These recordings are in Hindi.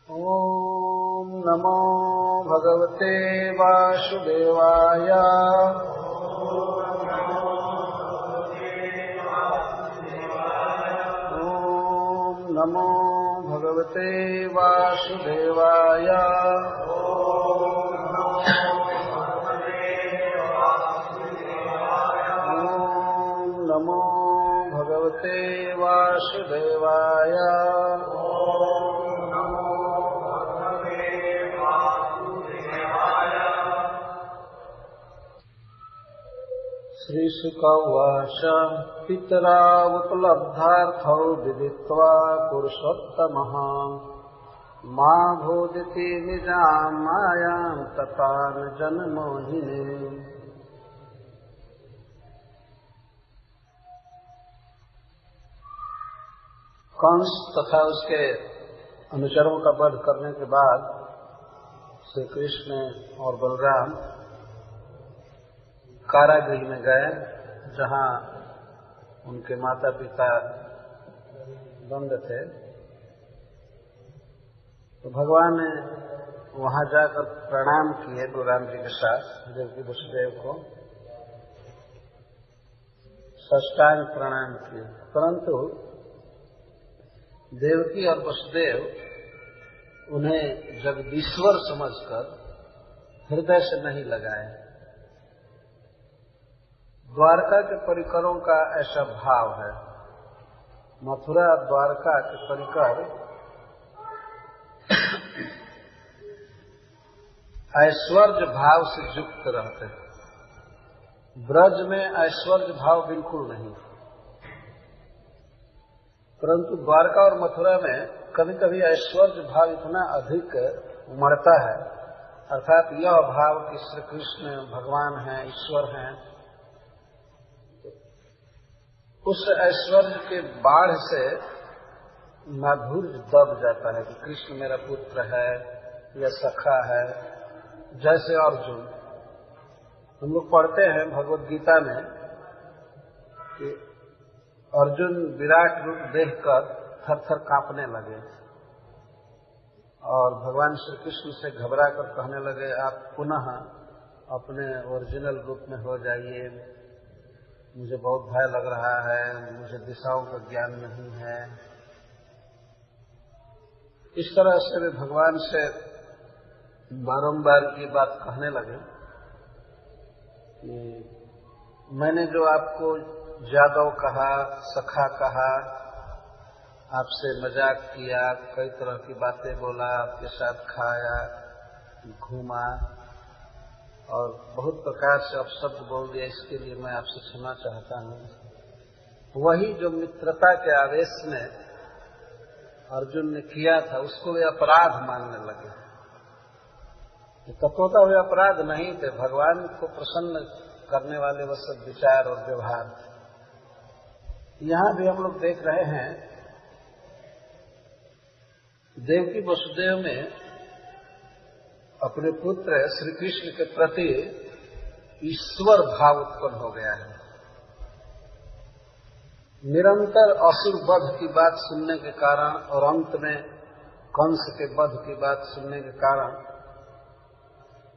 ॐ नमो भगवते वासुदेवाय। ॐ नमो भगवते वासुदेवाय। ॐ नमो भगवते वासुदेवाय। श्रीशुक उवाच पितरावुपलब्धार्थौ विदित्वा पुरुषोत्तमः मा भोजति निजां मायां ततान जनमोहिनीम्। कंस तथा उसके अनुचरों का वध करने के बाद श्री कृष्ण और बलराम कारागृह में गए, जहां उनके माता पिता बंद थे। तो भगवान ने वहां जाकर प्रणाम किए बलराम जी के साथ देवकी वसुदेव को, साष्टांग प्रणाम किए। परंतु देवकी और वसुदेव उन्हें जगदीश्वर समझकर हृदय से नहीं लगाए। द्वारका के परिकरों का ऐसा भाव है, मथुरा द्वारका के परिकर ऐश्वर्य भाव से युक्त रहते हैं। ब्रज में ऐश्वर्य भाव बिल्कुल नहीं, परंतु द्वारका और मथुरा में कभी कभी ऐश्वर्य भाव इतना अधिक उमड़ता है, अर्थात यह भाव कि श्री कृष्ण भगवान हैं, ईश्वर हैं। उस ऐश्वर्य के बाढ़ से माधुर्य दब जाता है कि कृष्ण मेरा पुत्र है या सखा है। जैसे अर्जुन, हम लोग पढ़ते हैं भगवद गीता में कि अर्जुन विराट रूप देखकर थर थर कांपने लगे और भगवान श्री कृष्ण से घबरा कर कहने लगे, आप पुनः अपने ओरिजिनल रूप में हो जाइए, मुझे बहुत भय लग रहा है, मुझे दिशाओं का ज्ञान नहीं है। इस तरह से वे भगवान से बारंबार की बात कहने लगे कि मैंने जो आपको जादव कहा, सखा कहा, आपसे मजाक किया, कई तरह की बातें बोला, आपके साथ खाया, घूमा और बहुत प्रकार से अपशब्द बोल दिया, इसके लिए मैं आपसे क्षमा चाहता हूँ। वही जो मित्रता के आवेश में अर्जुन ने किया था, उसको वे अपराध मानने लगे। तत्वतः वे अपराध नहीं थे, भगवान को प्रसन्न करने वाले वह सब विचार और व्यवहार। यहां भी हम लोग देख रहे हैं देवकी वसुदेव में अपने पुत्र श्री कृष्ण के प्रति ईश्वर भाव उत्पन्न हो गया है। निरंतर असुर वध की बात सुनने के कारण और अंत में कंस के वध की बात सुनने के कारण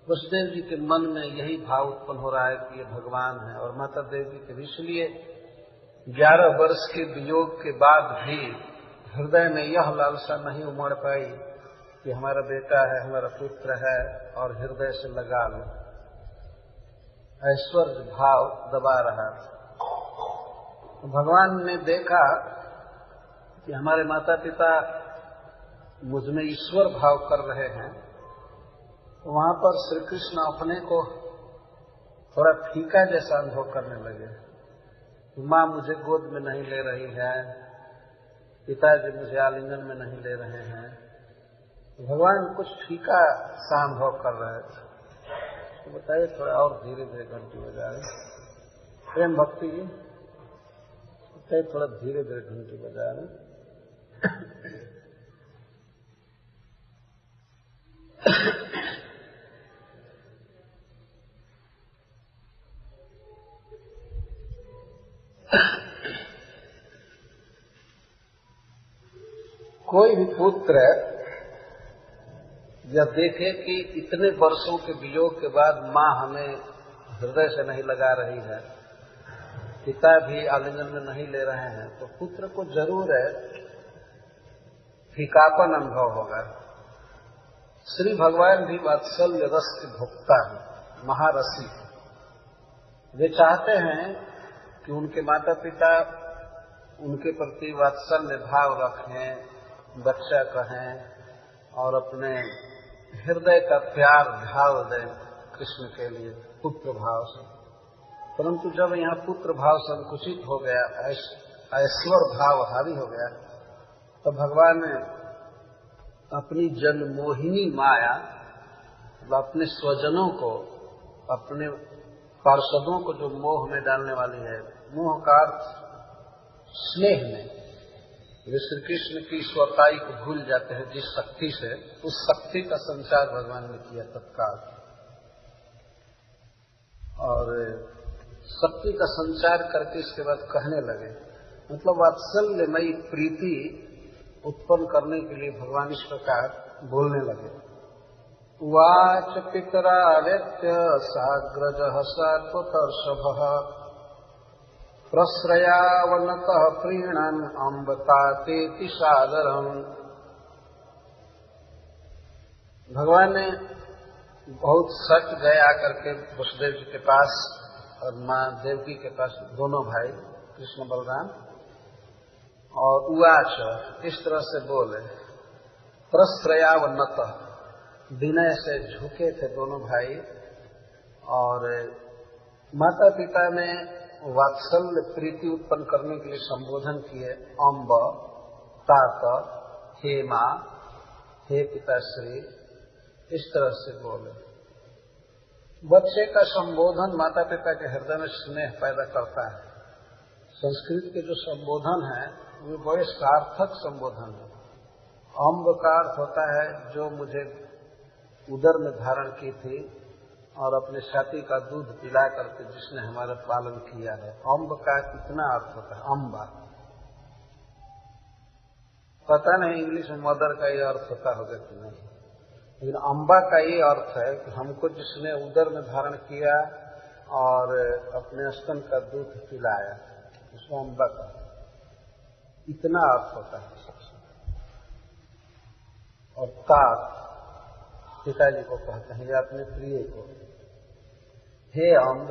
वसुदेव जी के मन में यही भाव उत्पन्न हो रहा है कि ये भगवान है। और माता देवी के इसलिए 11 वर्ष के वियोग के बाद भी हृदय में यह लालसा नहीं उमड़ पाई कि हमारा बेटा है, हमारा पुत्र है और हृदय से लगा लो। ऐश्वर्य भाव दबा रहा। तो भगवान ने देखा कि हमारे माता पिता मुझ में ईश्वर भाव कर रहे हैं, तो वहां पर श्री कृष्ण अपने को थोड़ा फीका जैसा अनुभव करने लगे। माँ मुझे गोद में नहीं ले रही है, पिताजी मुझे आलिंगन में नहीं ले रहे हैं। भगवान कुछ फीका सा अनुभव कर रहे थे। तो बताइए, थोड़ा और धीरे धीरे घंटी बजा रहे। प्रेम भक्ति जी, बताइए थोड़ा धीरे धीरे घंटी बजा रहे। कोई भी पुत्र यह देखे कि इतने वर्षों के वियोग के बाद माँ हमें हृदय से नहीं लगा रही है, पिता भी आलिंगन में नहीं ले रहे हैं, तो पुत्र को जरूर है फीकापन अनुभव होगा। श्री भगवान भी वात्सल्य रस के भोक्ता हैं, महारसी। वे चाहते हैं कि उनके माता पिता उनके प्रति वात्सल्य भाव रखें, बच्चा कहें और अपने हृदय का प्यार ढाल दें कृष्ण के लिए पुत्र भाव से। परंतु जब यहाँ पुत्र भाव संकुचित हो गया, ऐश्वर भाव हावी हो गया, तो भगवान ने अपनी जनमोहिनी माया, अपने स्वजनों को, अपने पार्षदों को जो मोह में डालने वाली है, मोह का अर्थ स्नेह में, वे श्री कृष्ण की ईश्वरताई को भूल जाते हैं जिस शक्ति से, उस शक्ति का संचार भगवान ने किया तत्काल। और शक्ति का संचार करके इसके बाद कहने लगे, मतलब वात्सल्यमयी प्रीति उत्पन्न करने के लिए भगवान इस प्रकार बोलने लगे। उवाच पितरावेत्य साग्रजः सात्वतर्षभः प्रश्रयावनतः प्रीणन् अम्बतातेति सादरम्। भगवान ने बहुत सट गए आकर के वसुदेव जी के पास और माँ देवकी के पास, दोनों भाई कृष्ण बलराम, और उवाच इस तरह से बोले, प्रश्रयावनतः, विनय से झुके थे दोनों भाई, और माता पिता में वात्सल्य प्रीति उत्पन्न करने के लिए संबोधन किए। अम्ब, तात, हे माँ, हे पिताश्री, इस तरह से बोले। बच्चे का संबोधन माता पिता के हृदय में स्नेह पैदा करता है। संस्कृत के जो संबोधन है वे बड़े सार्थक संबोधन है। अम्ब का अर्थ होता है जो मुझे उदर में धारण की थी और अपने छाती का दूध पिला करके जिसने हमारा पालन किया है। अम्ब का कितना अर्थ होता है, अम्बा। पता नहीं इंग्लिश में मदर का ये अर्थ होता होगा कि नहीं, लेकिन अम्बा का ये अर्थ है कि हमको जिसने उदर में धारण किया और अपने स्तन का दूध पिलाया, उसको अम्बा का इतना अर्थ होता है सबसे। और तात, पिताजी को कहते हैं या अपने प्रिय को, हे अम्ब,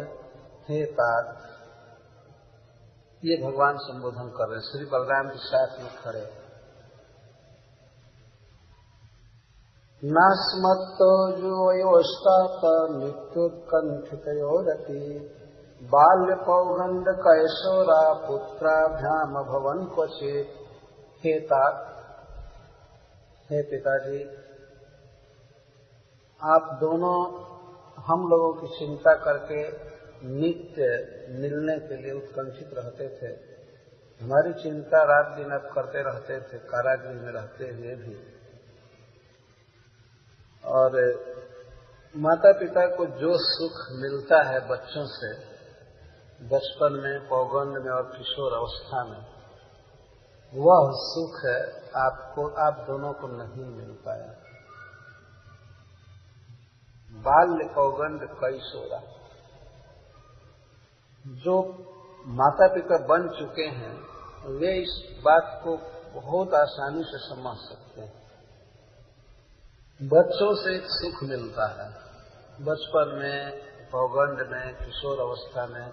हे तात, ये भगवान संबोधन कर रहे हैं श्री बलराम के साथ में खड़े। नास्मत्तो योस्तात मृत्युत्कंठितयोरति बाल्य पौगंड कैशोरा पुत्राभ्याम भवन क्वचित। हे तात, हे पिताजी, आप दोनों हम लोगों की चिंता करके नित्य मिलने के लिए उत्कंठित रहते थे। हमारी चिंता रात दिन आप करते रहते थे, कारागृह में रहते हुए भी। और माता पिता को जो सुख मिलता है बच्चों से, बचपन में, पौगंड में और किशोर अवस्था में, वह सुख आपको, आप दोनों को नहीं मिल पाया। बाल्य पौगंड कैशोरा, जो माता पिता बन चुके हैं वे इस बात को बहुत आसानी से समझ सकते हैं। बच्चों से एक सुख मिलता है बचपन में, पौगंड में, किशोर अवस्था में।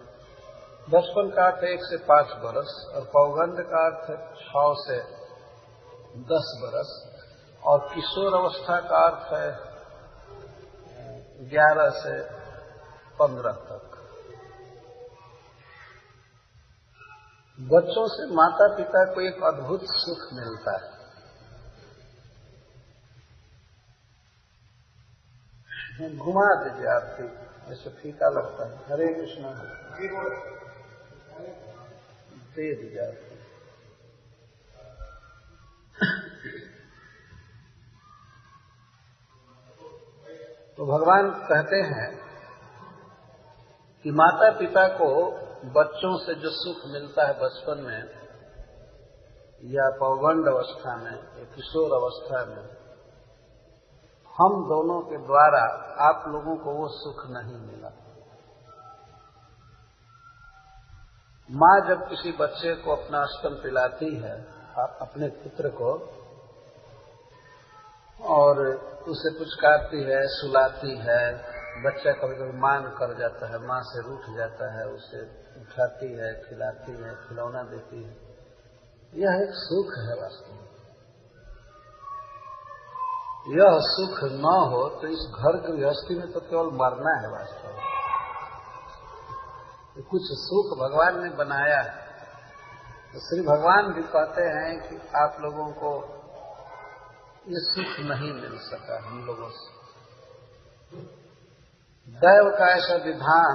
बचपन का अर्थ 1 से 5 बरस और पौगंड का अर्थ 6 से 10 बरस और किशोर अवस्था का अर्थ है 11 से 15 तक। बच्चों से माता पिता को एक अद्भुत सुख मिलता है। घुमा दीजिए आपकी, ऐसे फीका लगता है। हरे कृष्ण, दे दीजिए आपकी। तो भगवान कहते हैं कि माता पिता को बच्चों से जो सुख मिलता है बचपन में या पौगंड अवस्था में या किशोर अवस्था में, हम दोनों के द्वारा आप लोगों को वो सुख नहीं मिला। माँ जब किसी बच्चे को अपना स्तन पिलाती है, अपने पुत्र को, और उसे पुचकारती है, सुलाती है, बच्चा कभी कभी मान कर जाता है, माँ से रूठ जाता है, उसे उठाती है, खिलाती है, खिलौना देती है, यह एक सुख है वास्तव में। यह सुख न हो तो इस घर गृहस्थी में तो केवल मरना है वास्तव में। कुछ सुख भगवान ने बनाया है, तो श्री भगवान भी कहते हैं कि आप लोगों को ये सुख नहीं मिल सका हम लोगों से। दैव का ऐसा विधान,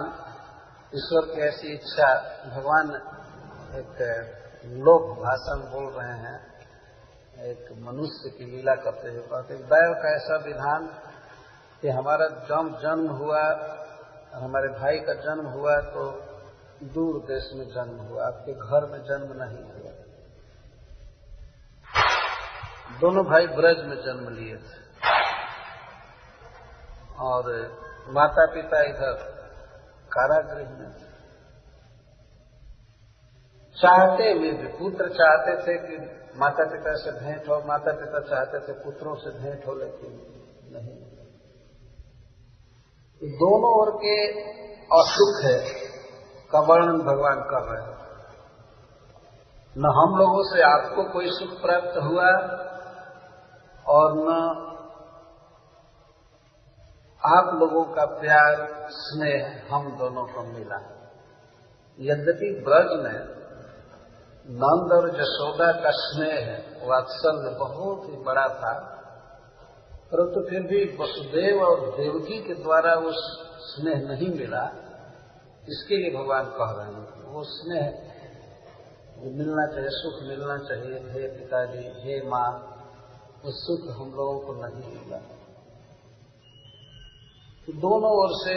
ईश्वर की ऐसी इच्छा, भगवान एक लोक भाषा में बोल रहे हैं, एक मनुष्य की लीला करते हुए कहते हैं, दैव का ऐसा विधान कि हमारा जन्म हुआ, हमारे भाई का जन्म हुआ तो दूर देश में जन्म हुआ, आपके घर में जन्म नहीं हुआ। दोनों भाई ब्रज में जन्म लिए थे और माता पिता इधर कारागृह में थे। चाहते हुए भी, पुत्र चाहते थे कि माता पिता से भेंट हो, माता पिता चाहते थे पुत्रों से भेंट हो, लेकिन नहीं। दोनों ओर के असुख है का वर्णन भगवान कर रहे हैं। न हम लोगों से आपको कोई सुख प्राप्त हुआ और न आप लोगों का प्यार स्नेह हम दोनों को मिला। यद्यपि ब्रज में नंद और यशोदा का स्नेह, वात्सल्य बहुत ही बड़ा था, परंतु फिर भी वसुदेव और देवकी के द्वारा उस स्नेह नहीं मिला। इसके लिए भगवान कह रहे हैं वो स्नेह मिलना चाहिए, सुख मिलना चाहिए। हे पिताजी, हे माँ, वो सुख हम लोगों को नहीं मिला। तो दोनों ओर से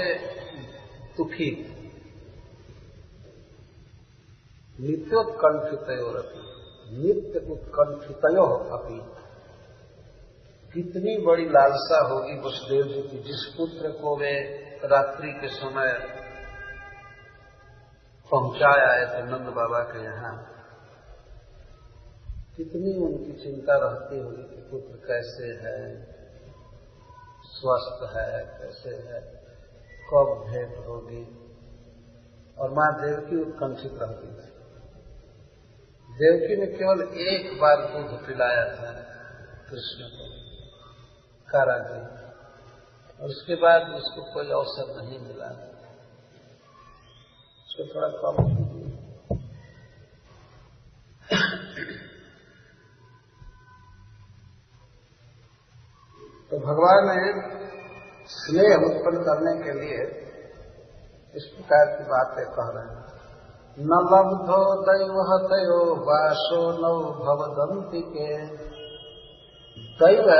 दुखी, नित्योत्कंठितयोरपि, नित्य उत्कंठितयो अपि। कितनी बड़ी लालसा होगी वसुदेव जी की, जिस पुत्र को वे रात्रि के समय पहुंचाए आए थे नंद बाबा के यहाँ, कितनी उनकी चिंता रहती होगी कि पुत्र कैसे है, स्वस्थ है, कैसे है, कब भेंट होगी। और मां देवकी उत्कंठित रहती थी। देवकी ने केवल एक बार दूध पिलाया था कृष्ण को कारागृह, और उसके बाद उसको कोई अवसर नहीं मिला। उसको थोड़ा कम कीजिए। तो भगवान ने स्नेह उत्पन्न करने के लिए इस प्रकार की बातें कह रहे हैं। न लब्धो दैव हतयो वासो नौ भवदंति के। दैव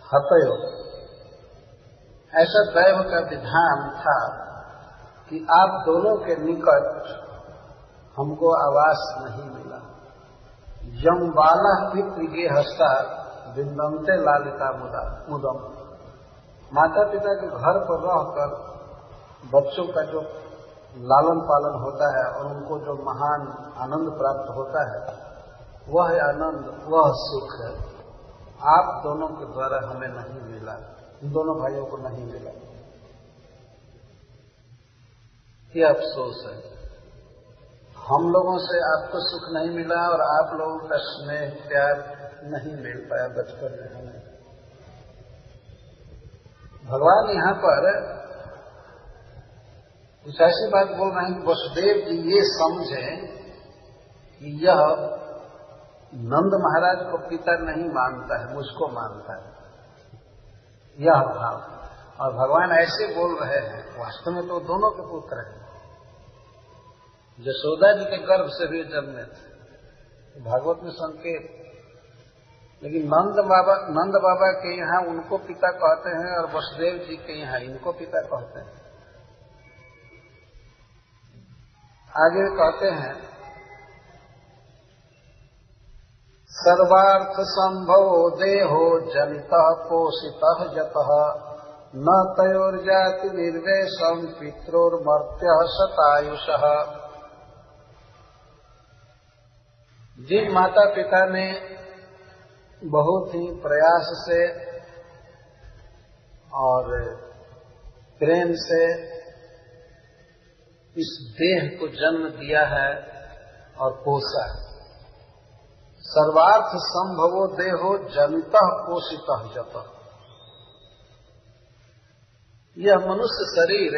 हतयो, ऐसा दैव का विधान था कि आप दोनों के निकट हमको आवास नहीं मिला। यम बाला पितृगे हस्ता विंदंते लालिता मुदम। माता पिता के घर पर रहकर बच्चों का जो लालन पालन होता है और उनको जो महान आनंद प्राप्त होता है, वह आनंद, वह सुख है, आप दोनों के द्वारा हमें नहीं मिला, इन दोनों भाइयों को नहीं मिला। ये अफसोस है, हम लोगों से आपको सुख नहीं मिला और आप लोगों का स्नेह प्यार नहीं मिल पाया बचपन में हमें। भगवान यहाँ पर कुछ ऐसी बात बोल रहे हैं कि वसुदेव जी ये समझें कि यह नंद महाराज को पिता नहीं मानता है, मुझको मानता है, यह भाव। और भगवान ऐसे बोल रहे हैं, वास्तव में तो दोनों के पुत्र हैं, यशोदा जी के गर्भ से भी जन्मे थे, भागवत में संकेत। लेकिन नंद बाबा के यहाँ उनको पिता कहते हैं और वसुदेव जी के यहाँ इनको पिता कहते हैं। आगे कहते हैं, सर्वार्थ संभवो देहो जनितः पोषितः यतः न तयोर्जाति निर्वेशम पित्रोर्मर्त्यः शतायुषः। जिन माता पिता ने बहुत ही प्रयास से और प्रेम से इस देह को जन्म दिया है और पोसा है, सर्वार्थ संभवो देहो जनितः पोषितः यतः। यह मनुष्य शरीर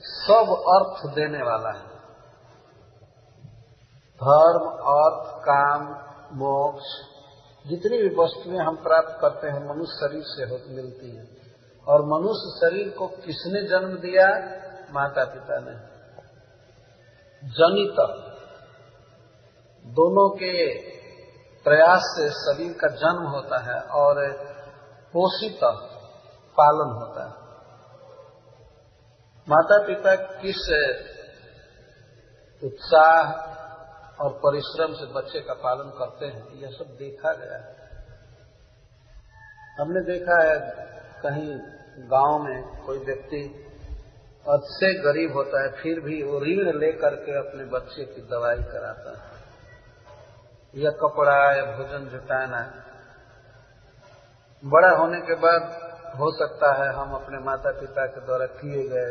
सब अर्थ देने वाला है। धर्म, अर्थ, काम, मोक्ष, जितनी भी वस्तुएं हम प्राप्त करते हैं मनुष्य शरीर से मिलती है। और मनुष्य शरीर को किसने जन्म दिया? माता पिता ने। जनित, दोनों के प्रयास से शरीर का जन्म होता है और पोषित, पालन होता है। माता पिता किस उत्साह और परिश्रम से बच्चे का पालन करते हैं, यह सब देखा गया है। हमने देखा है कहीं गांव में कोई व्यक्ति हद से गरीब होता है, फिर भी वो ऋण लेकर के अपने बच्चे की दवाई कराता है या कपड़ा या भोजन जुटाना। बड़ा होने के बाद हो सकता है हम अपने माता पिता के द्वारा किए गए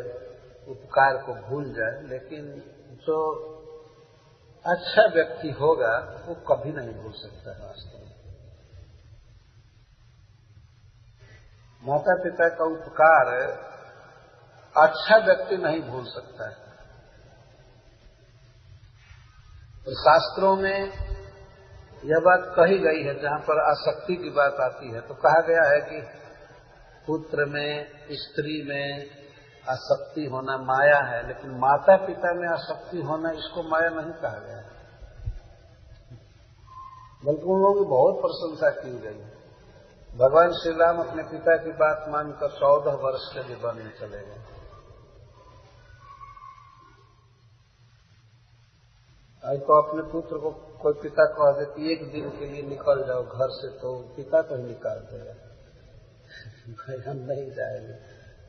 उपकार को भूल जाए, लेकिन जो अच्छा व्यक्ति होगा वो कभी नहीं भूल सकता है। वास्तव में माता पिता का उपकार अच्छा व्यक्ति नहीं भूल सकता है। तो शास्त्रों में यह बात कही गई है, जहां पर आसक्ति की बात आती है तो कहा गया है कि पुत्र में, स्त्री में आसक्ति होना माया है, लेकिन माता पिता में आसक्ति होना इसको माया नहीं कहा गया है, बल्कि उन लोगों की बहुत प्रशंसा की गई। भगवान श्री राम अपने पिता की बात मानकर 14 वर्ष के लिए वन में चले गए। आज तो अपने पुत्र को कोई पिता कह दे कि एक दिन के लिए निकल जाओ घर से, तो पिता को ही निकाल देगा, भाई हम नहीं जाएंगे,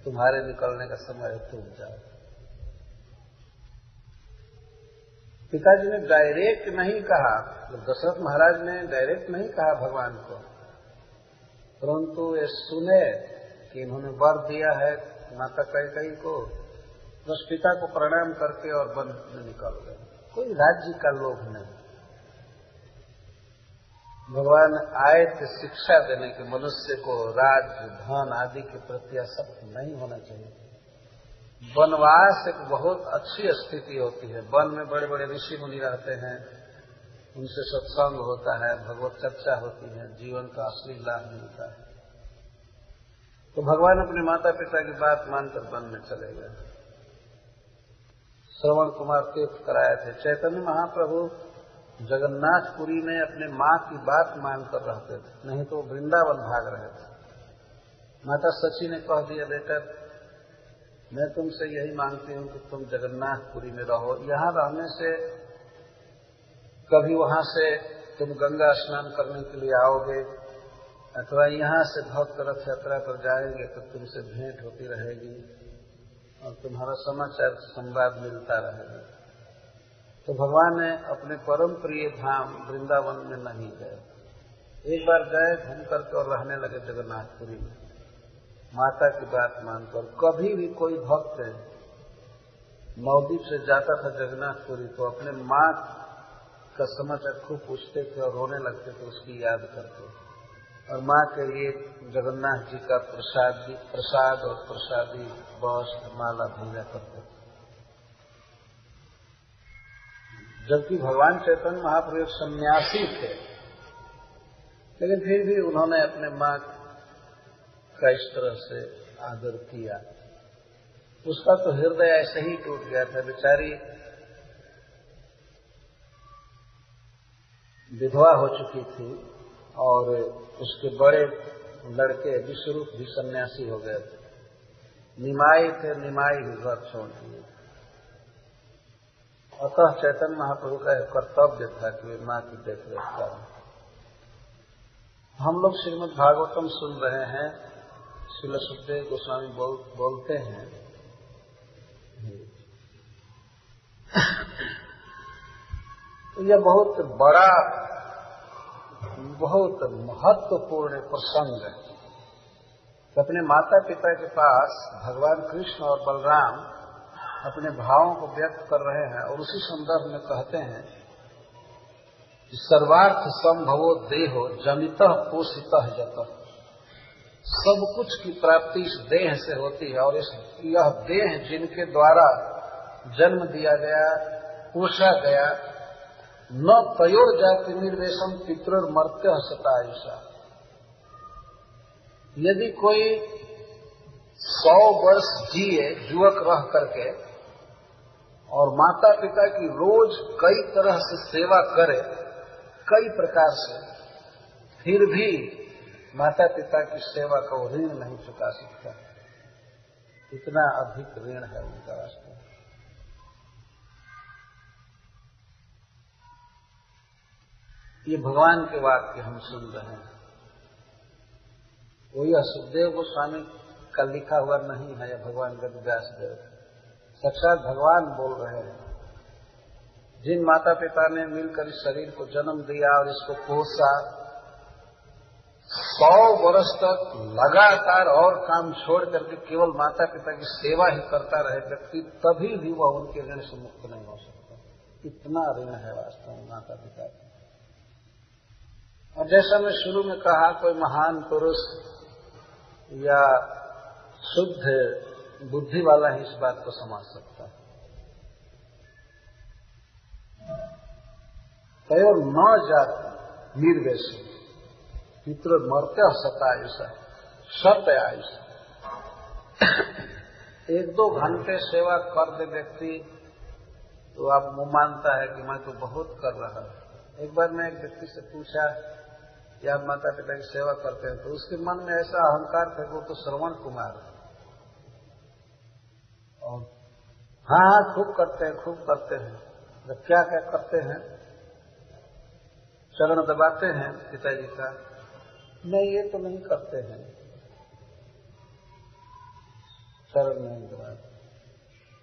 तुम्हारे निकलने का समय है, तुम जाओ। पिताजी ने डायरेक्ट नहीं कहा, दशरथ महाराज ने डायरेक्ट नहीं कहा भगवान को, परंतु ये सुने कि इन्होंने वर दिया है माता कैकेयी को, बस पिता को प्रणाम करके और वन में निकल गए। कोई राज्य का लोभ नहीं। भगवान आए थे शिक्षा देने के मनुष्य को राज्य, धन आदि के प्रति आसक्त नहीं होना चाहिए। वनवास एक बहुत अच्छी स्थिति होती है। वन में बड़े बड़े ऋषि मुनि रहते हैं, उनसे सत्संग होता है, भगवत चर्चा होती है, जीवन का असली लाभ मिलता है। तो भगवान अपने माता पिता की बात मानकर वन में चले गए। श्रवण कुमार तीर्थ कराए थे। चैतन्य महाप्रभु जगन्नाथपुरी में अपने माँ की बात मानकर रहते थे, नहीं तो वृंदावन भाग रहे थे। माता सची ने कह दिया, बेटा मैं तुमसे यही मांगती हूँ कि तुम जगन्नाथपुरी में रहो। यहाँ रहने से कभी वहां से तुम गंगा स्नान करने के लिए आओगे, अथवा यहाँ से भक्त रथ यात्रा पर जाएंगे तो तुमसे भेंट होती रहेगी और तुम्हारा समाचार संवाद मिलता रहेगा। तो भगवान ने अपने परम प्रिय धाम वृंदावन में नहीं गए। एक बार गए, घूम करके और रहने लगे जगन्नाथपुरी में, माता की बात मानकर। कभी भी कोई भक्त नवद्वीप से जाता था जगन्नाथपुरी तो अपने माँ का समाचार खूब पूछते थे और रोने लगते थे, उसकी याद करते, और माँ के लिए जगन्नाथ जी का प्रसाद और प्रसादी वस्त्र माला भेजा करते थे। जबकि भगवान चैतन्य महाप्रभु सन्यासी थे, लेकिन फिर भी उन्होंने अपने माँ का इस तरह से आदर किया। उसका तो हृदय ऐसे ही टूट गया था। बेचारी विधवा हो चुकी थी और उसके बड़े लड़के विश्वरूप भी सन्यासी हो गए थे। निमाई थे, निमाई भी घर छोड़ दिए। अतः चैतन्य महाप्रभु का एक कर्तव्य था कि वे माँ की देखरेख करें। हम लोग श्रीमद् भागवतम सुन रहे हैं। श्रील सुखदेव गोस्वामी बोलते हैं तो यह बहुत बड़ा, बहुत महत्वपूर्ण प्रसंग है। अपने माता पिता के पास भगवान कृष्ण और बलराम अपने भावों को व्यक्त कर रहे हैं और उसी संदर्भ में कहते हैं कि सर्वार्थ संभवो देहो जनितः पोषितः जतः। सब कुछ की प्राप्ति इस देह से होती है और यह देह जिनके द्वारा जन्म दिया गया, पोषा गया, न तयोर जाति निर्वेशम पितृर्मर्त्य सतायुषा। यदि कोई 100 वर्ष जिए युवक रह करके और माता पिता की रोज कई तरह से सेवा करे, कई प्रकार से, फिर भी माता पिता की सेवा का वो ऋण नहीं चुका सकता। इतना अधिक ऋण है उनका वास्तव में। ये भगवान के वाक्य हम सुन रहे हैं। वो यह सुखदेव गोस्वामी का लिखा हुआ नहीं है, यह भगवान वेदव्यास देव साक्षात भगवान बोल रहे हैं। जिन माता पिता ने मिलकर इस शरीर को जन्म दिया और इसको पोसा, 100 वर्ष तक लगातार और काम छोड़ करके केवल माता पिता की सेवा ही करता रहे व्यक्ति, तभी भी वह उनके ऋण से मुक्त नहीं हो सकता। इतना ऋण है वास्तव में माता पिता का। और जैसा मैं शुरू में कहा, कोई महान पुरुष या शुद्ध बुद्धि वाला ही इस बात को समझ सकता है। तयोर न जाति निर्वेश पितृर्मर्त्य सतायुषा सत्य आयुषा। 1-2 घंटे सेवा कर दे व्यक्ति तो आप मुंह मानता है कि मैं तो बहुत कर रहा हूं। एक बार मैं एक व्यक्ति से पूछा कि आप माता पिता की सेवा करते हैं, तो उसके मन में ऐसा अहंकार था कि वो तो श्रवण कुमार है और हाँ खूब करते हैं, खूब करते हैं। तो क्या क्या करते हैं? चरण दबाते हैं पिताजी का? नहीं, ये तो नहीं करते हैं, चरण नहीं दबाते।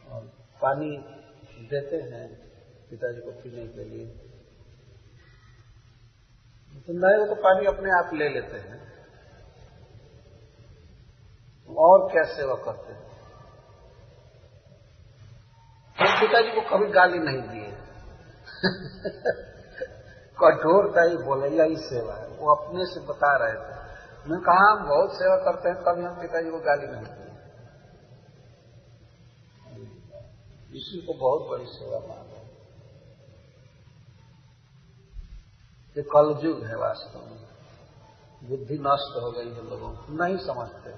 और पानी देते हैं पिताजी को पीने के लिए, तो नहीं, वो तो पानी अपने आप ले लेते हैं। और क्या सेवा करते हैं? तो पिताजी को कभी गाली नहीं दिए कठोरता ही बोले, यही सेवा है। वो अपने से बता रहे थे। मैं कहा हम बहुत सेवा करते हैं, कभी हम पिताजी को गाली नहीं दिए। इसी को बहुत बड़ी सेवा मान रहे हैं। ये कलयुग है वास्तव में। बुद्धि नष्ट हो गई है, लोगों को नहीं समझते।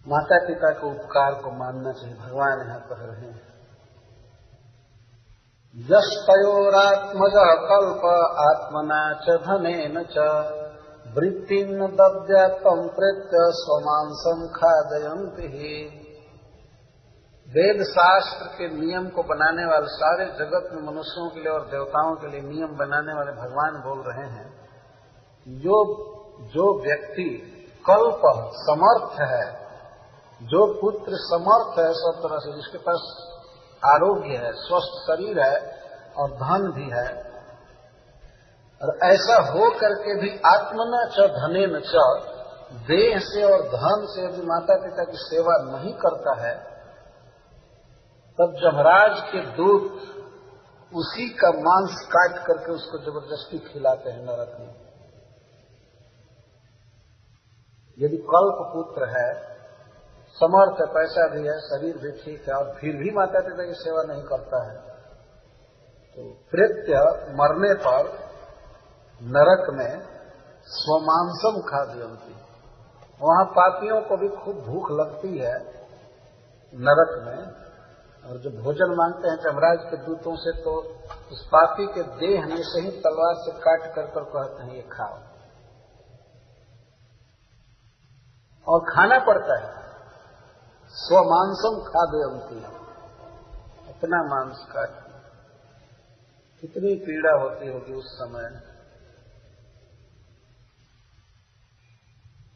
माता पिता के उपकार को मानना चाहिए। भगवान यहां कह रहे हैं यस्तयोरात्मजः कल्प आत्मना च धनेन च वृत्तिं दद्यात्तं प्रेत्य स्वमांसं खादयन्ति। वेद शास्त्र के नियम को बनाने वाले, सारे जगत में मनुष्यों के लिए और देवताओं के लिए नियम बनाने वाले भगवान बोल रहे हैं, जो व्यक्ति कल्प समर्थ है, जो पुत्र समर्थ है सब तरह से, जिसके पास आरोग्य है, स्वस्थ शरीर है और धन भी है, और ऐसा हो करके भी आत्मना च धनेन च, देह से और धन से यदि माता पिता की सेवा नहीं करता है, तब जमराज के दूत उसी का मांस काट करके उसको जबरदस्ती खिलाते हैं नरक में। यदि कल्प पुत्र है, समर्थ है, पैसा भी है, शरीर भी ठीक है, और फिर भी माता पिता की सेवा नहीं करता है, तो प्रेत्य मरने पर नरक में स्वमांसम खाद्यन्ति। वहां पापियों को भी खूब भूख लगती है नरक में, और जब भोजन मांगते हैं यमराज के दूतों से, तो उस पापी के देह में से ही तलवार से काट कर कहते हैं ये खाओ, और खाना पड़ता है। स्वमांसम खाद्यन्ति, अपना मांस काट। कितनी पीड़ा होती होगी उस समय।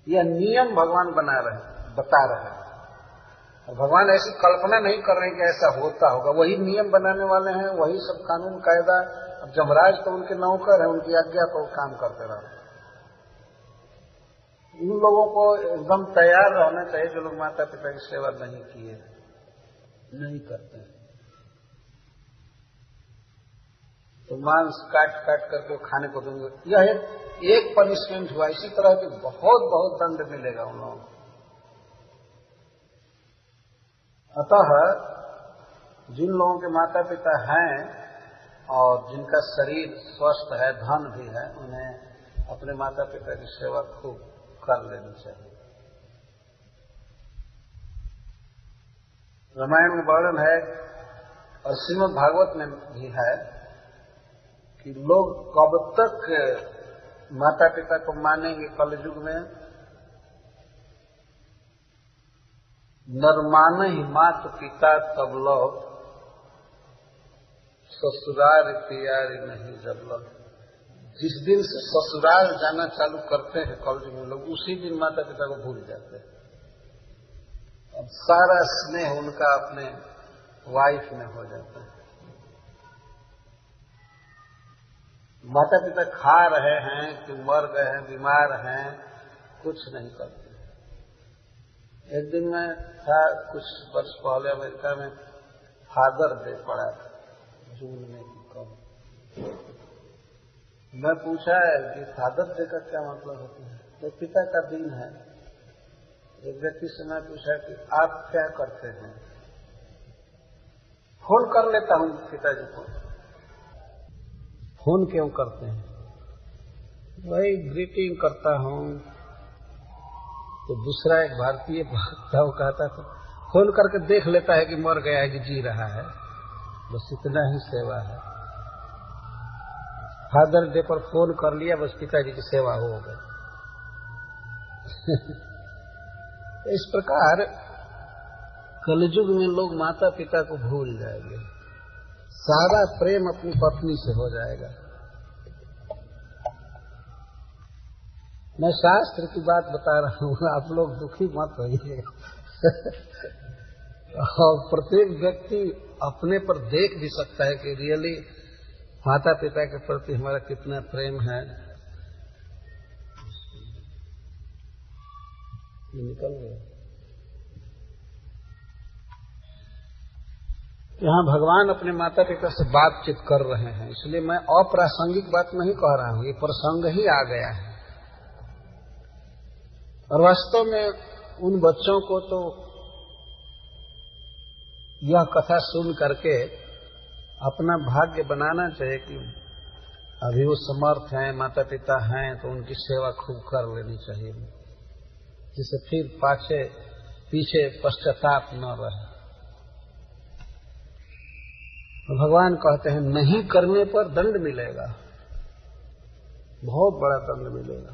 यह नियम भगवान बता रहे हैं। और भगवान ऐसी कल्पना नहीं कर रहे कि ऐसा होता होगा, वही नियम बनाने वाले हैं, वही सब कानून कायदा। अब जमराज तो उनके नौकर है, उनकी आज्ञा पर काम करते रहो। इन लोगों को एकदम तैयार रहना चाहिए जो लोग माता पिता की सेवा नहीं करते हैं। तो मांस काट करके खाने को दूंगे, यह एक पनिशमेंट हुआ। इसी तरह के बहुत दंड मिलेगा उन लोगों को। अतः जिन लोगों के माता पिता हैं और जिनका शरीर स्वस्थ है, धन भी है, उन्हें अपने माता पिता की सेवा खूब कर लेनी चाहिए। रामायण में वर्णन है और श्रीमद् भागवत में भी है कि लोग कब तक माता पिता को मानेंगे। कलयुग में नरमान ही मात पिता तब लोग ससुराल तैयारी नहीं जब लोग। जिस दिन से ससुराल जाना चालू करते हैं कलयुग में लोग, उसी दिन माता पिता को भूल जाते हैं। अब सारा स्नेह उनका अपने वाइफ में हो जाता है। माता पिता खा रहे हैं कि मर गए हैं, बीमार हैं, कुछ नहीं करते। एक दिन मैं था कुछ वर्ष पहले अमेरिका में, फादर डे पड़ा था जून में कम। मैं पूछा कि फादर डे का क्या मतलब होता है? तो पिता का दिन है। एक व्यक्ति से मैं पूछा कि आप क्या करते हैं? फोन कर लेता हूं पिताजी को। फोन क्यों करते हैं? वही ग्रीटिंग करता हूं। तो दूसरा एक भारतीय वक्ता वो कहता था, फोन करके देख लेता है कि मर गया है कि जी रहा है, बस इतना ही सेवा है। फादर डे पर फोन कर लिया, बस पिताजी की सेवा हो गई। इस प्रकार कलयुग में लोग माता पिता को भूल जाएंगे, सारा प्रेम अपनी पत्नी से हो जाएगा। मैं शास्त्र की बात बता रहा हूँ, आप लोग दुखी मत होइए। और प्रत्येक व्यक्ति अपने पर देख भी सकता है कि रियली माता पिता के प्रति हमारा कितना प्रेम है। निकल गया। यहाँ भगवान अपने माता पिता से बातचीत कर रहे हैं, इसलिए मैं अप्रासंगिक बात नहीं कह रहा हूँ, ये प्रसंग ही आ गया है। और वास्तव में उन बच्चों को तो यह कथा सुन करके अपना भाग्य बनाना चाहिए कि अभी वो समर्थ हैं, माता पिता हैं, तो उनकी सेवा खूब कर लेनी चाहिए, जिससे फिर पीछे पश्चाताप न रहे। तो भगवान कहते हैं नहीं करने पर दंड मिलेगा, बहुत बड़ा दंड मिलेगा।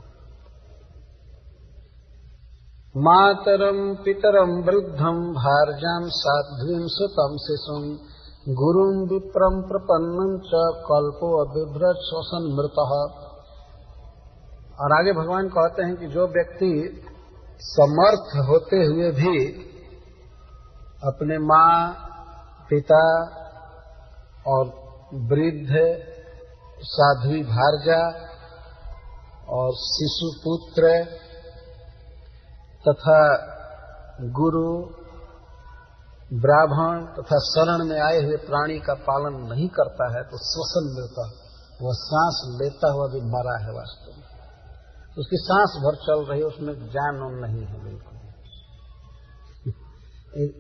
मातरम पितरम वृद्धम भार्याम साध्वीं सुतम शिशुम गुरुम विप्रम प्रपन्नम च कल्पो अबिभ्रत श्वसन मृतः। और आगे भगवान कहते हैं कि जो व्यक्ति समर्थ होते हुए भी अपने माँ पिता और वृद्ध साध्वी भार्या और शिशु पुत्र तथा गुरु ब्राह्मण तथा शरण में आए हुए प्राणी का पालन नहीं करता है तो श्वसन मृतः, वह सांस लेता हुआ भी मरा है। वास्तव में उसकी सांस भर चल रही है, उसमें जान नहीं है बिल्कुल।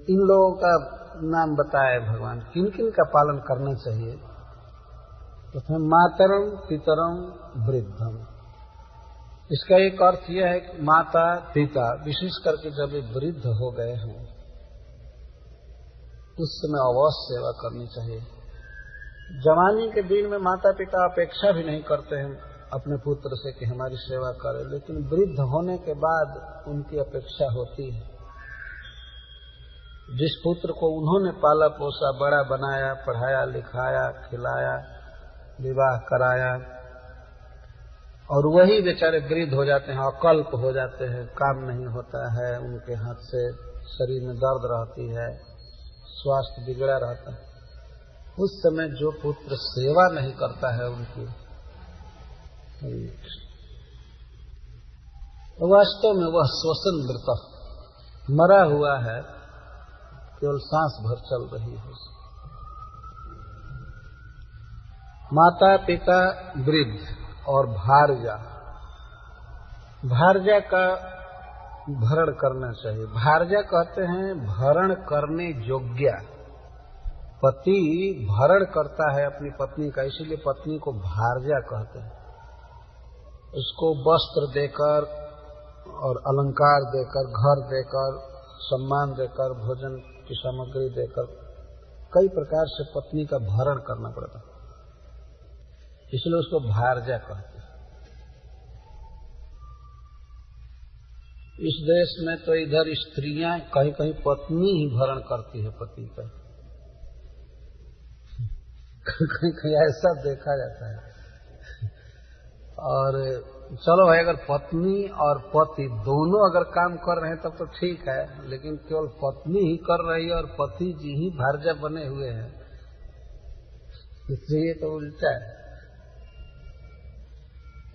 इन लोगों का नाम बताया भगवान, किन किन का पालन करना चाहिए। तो मातरम पितरम वृद्धम, इसका एक अर्थ यह है कि माता पिता विशेष करके जब वे वृद्ध हो गए हों उस समय अवश्य सेवा करनी चाहिए। जवानी के दिन में माता पिता अपेक्षा भी नहीं करते हैं अपने पुत्र से कि हमारी सेवा करे, लेकिन वृद्ध होने के बाद उनकी अपेक्षा होती है। जिस पुत्र को उन्होंने पाला पोसा, बड़ा बनाया, पढ़ाया लिखाया, खिलाया, विवाह कराया, और वही बेचारे वृद्ध हो जाते हैं, अकल्प हो जाते हैं, काम नहीं होता है, उनके हाथ से शरीर में दर्द रहती है, स्वास्थ्य बिगड़ा रहता है। उस समय जो पुत्र सेवा नहीं करता है उनकी, वास्तव में वह श्वसन मृत मरा हुआ है, केवल सांस भर चल रही है। माता पिता वृद्ध और भार्या, भार्या का भरण करना चाहिए। भार्या कहते हैं भरण करने योग्य। पति भरण करता है अपनी पत्नी का, इसीलिए पत्नी को भार्या कहते हैं। उसको वस्त्र देकर और अलंकार देकर, घर देकर, सम्मान देकर, भोजन की सामग्री देकर, कई प्रकार से पत्नी का भरण करना पड़ता है, इसलिए उसको भार्या कहते हैं। इस देश में तो इधर स्त्रियां कहीं कहीं पत्नी ही भरण करती है पति का, कहीं कहीं ऐसा देखा जाता है। और चलो भाई, अगर पत्नी और पति दोनों अगर काम कर रहे हैं तब तो ठीक है, लेकिन केवल पत्नी ही कर रही है और पति जी ही भार्या बने हुए हैं, इसलिए तो उल्टा है।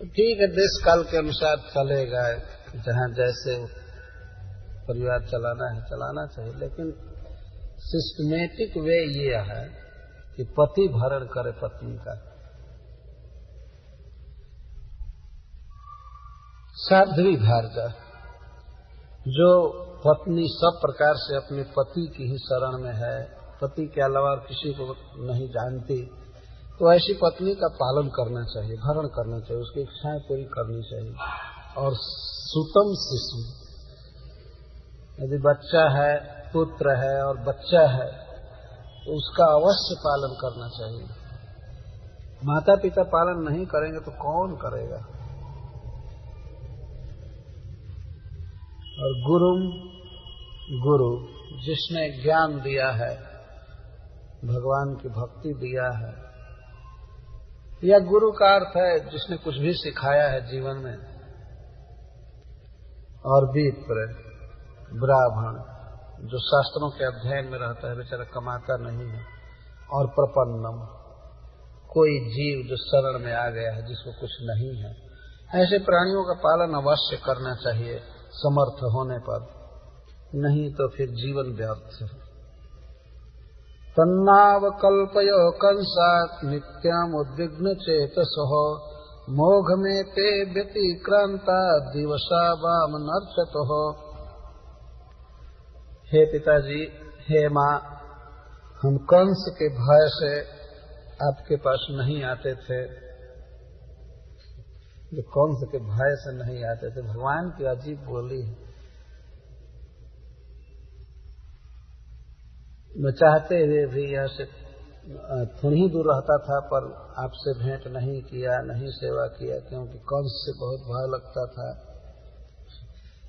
ठीक है, देश काल के अनुसार चलेगा, जहाँ जैसे परिवार चलाना है चलाना चाहिए, लेकिन सिस्टमेटिक वे ये है कि पति भरण करे पत्नी का। साध्वी भार्या, जो पत्नी सब प्रकार से अपने पति की ही शरण में है, पति के अलावा किसी को नहीं जानती, तो ऐसी पत्नी का पालन करना चाहिए, भरण करना चाहिए, उसकी इच्छाएं पूरी करनी चाहिए। और सुतम शिशु, यदि बच्चा है, पुत्र है और बच्चा है, तो उसका अवश्य पालन करना चाहिए। माता पिता पालन नहीं करेंगे तो कौन करेगा? और गुरु जिसने ज्ञान दिया है, भगवान की भक्ति दिया है, या गुरु का अर्थ है जिसने कुछ भी सिखाया है जीवन में। और विप्र, ब्राह्मण, जो शास्त्रों के अध्ययन में रहता है, बेचारा कमाता नहीं है। और प्रपन्नम, कोई जीव जो शरण में आ गया है, जिसको कुछ नहीं है, ऐसे प्राणियों का पालन अवश्य करना चाहिए समर्थ होने पर, नहीं तो फिर जीवन व्यर्थ है। तन्नावकल्पयो कंसात् नित्यम् उद्विग्न चेतसः मोघ में ते व्यतिक्रांता दिवसा वाम नर्चतः। हे पिताजी, हे माँ, हम कंस के भय से आपके पास नहीं आते थे। जो कंस के भय से नहीं आते थे, भगवान की अजीब बोली है। मैं चाहते हुए भी यहाँ से थोड़ी ही दूर रहता था, पर आपसे भेंट नहीं किया, नहीं सेवा किया, क्योंकि कंस से बहुत भय लगता था।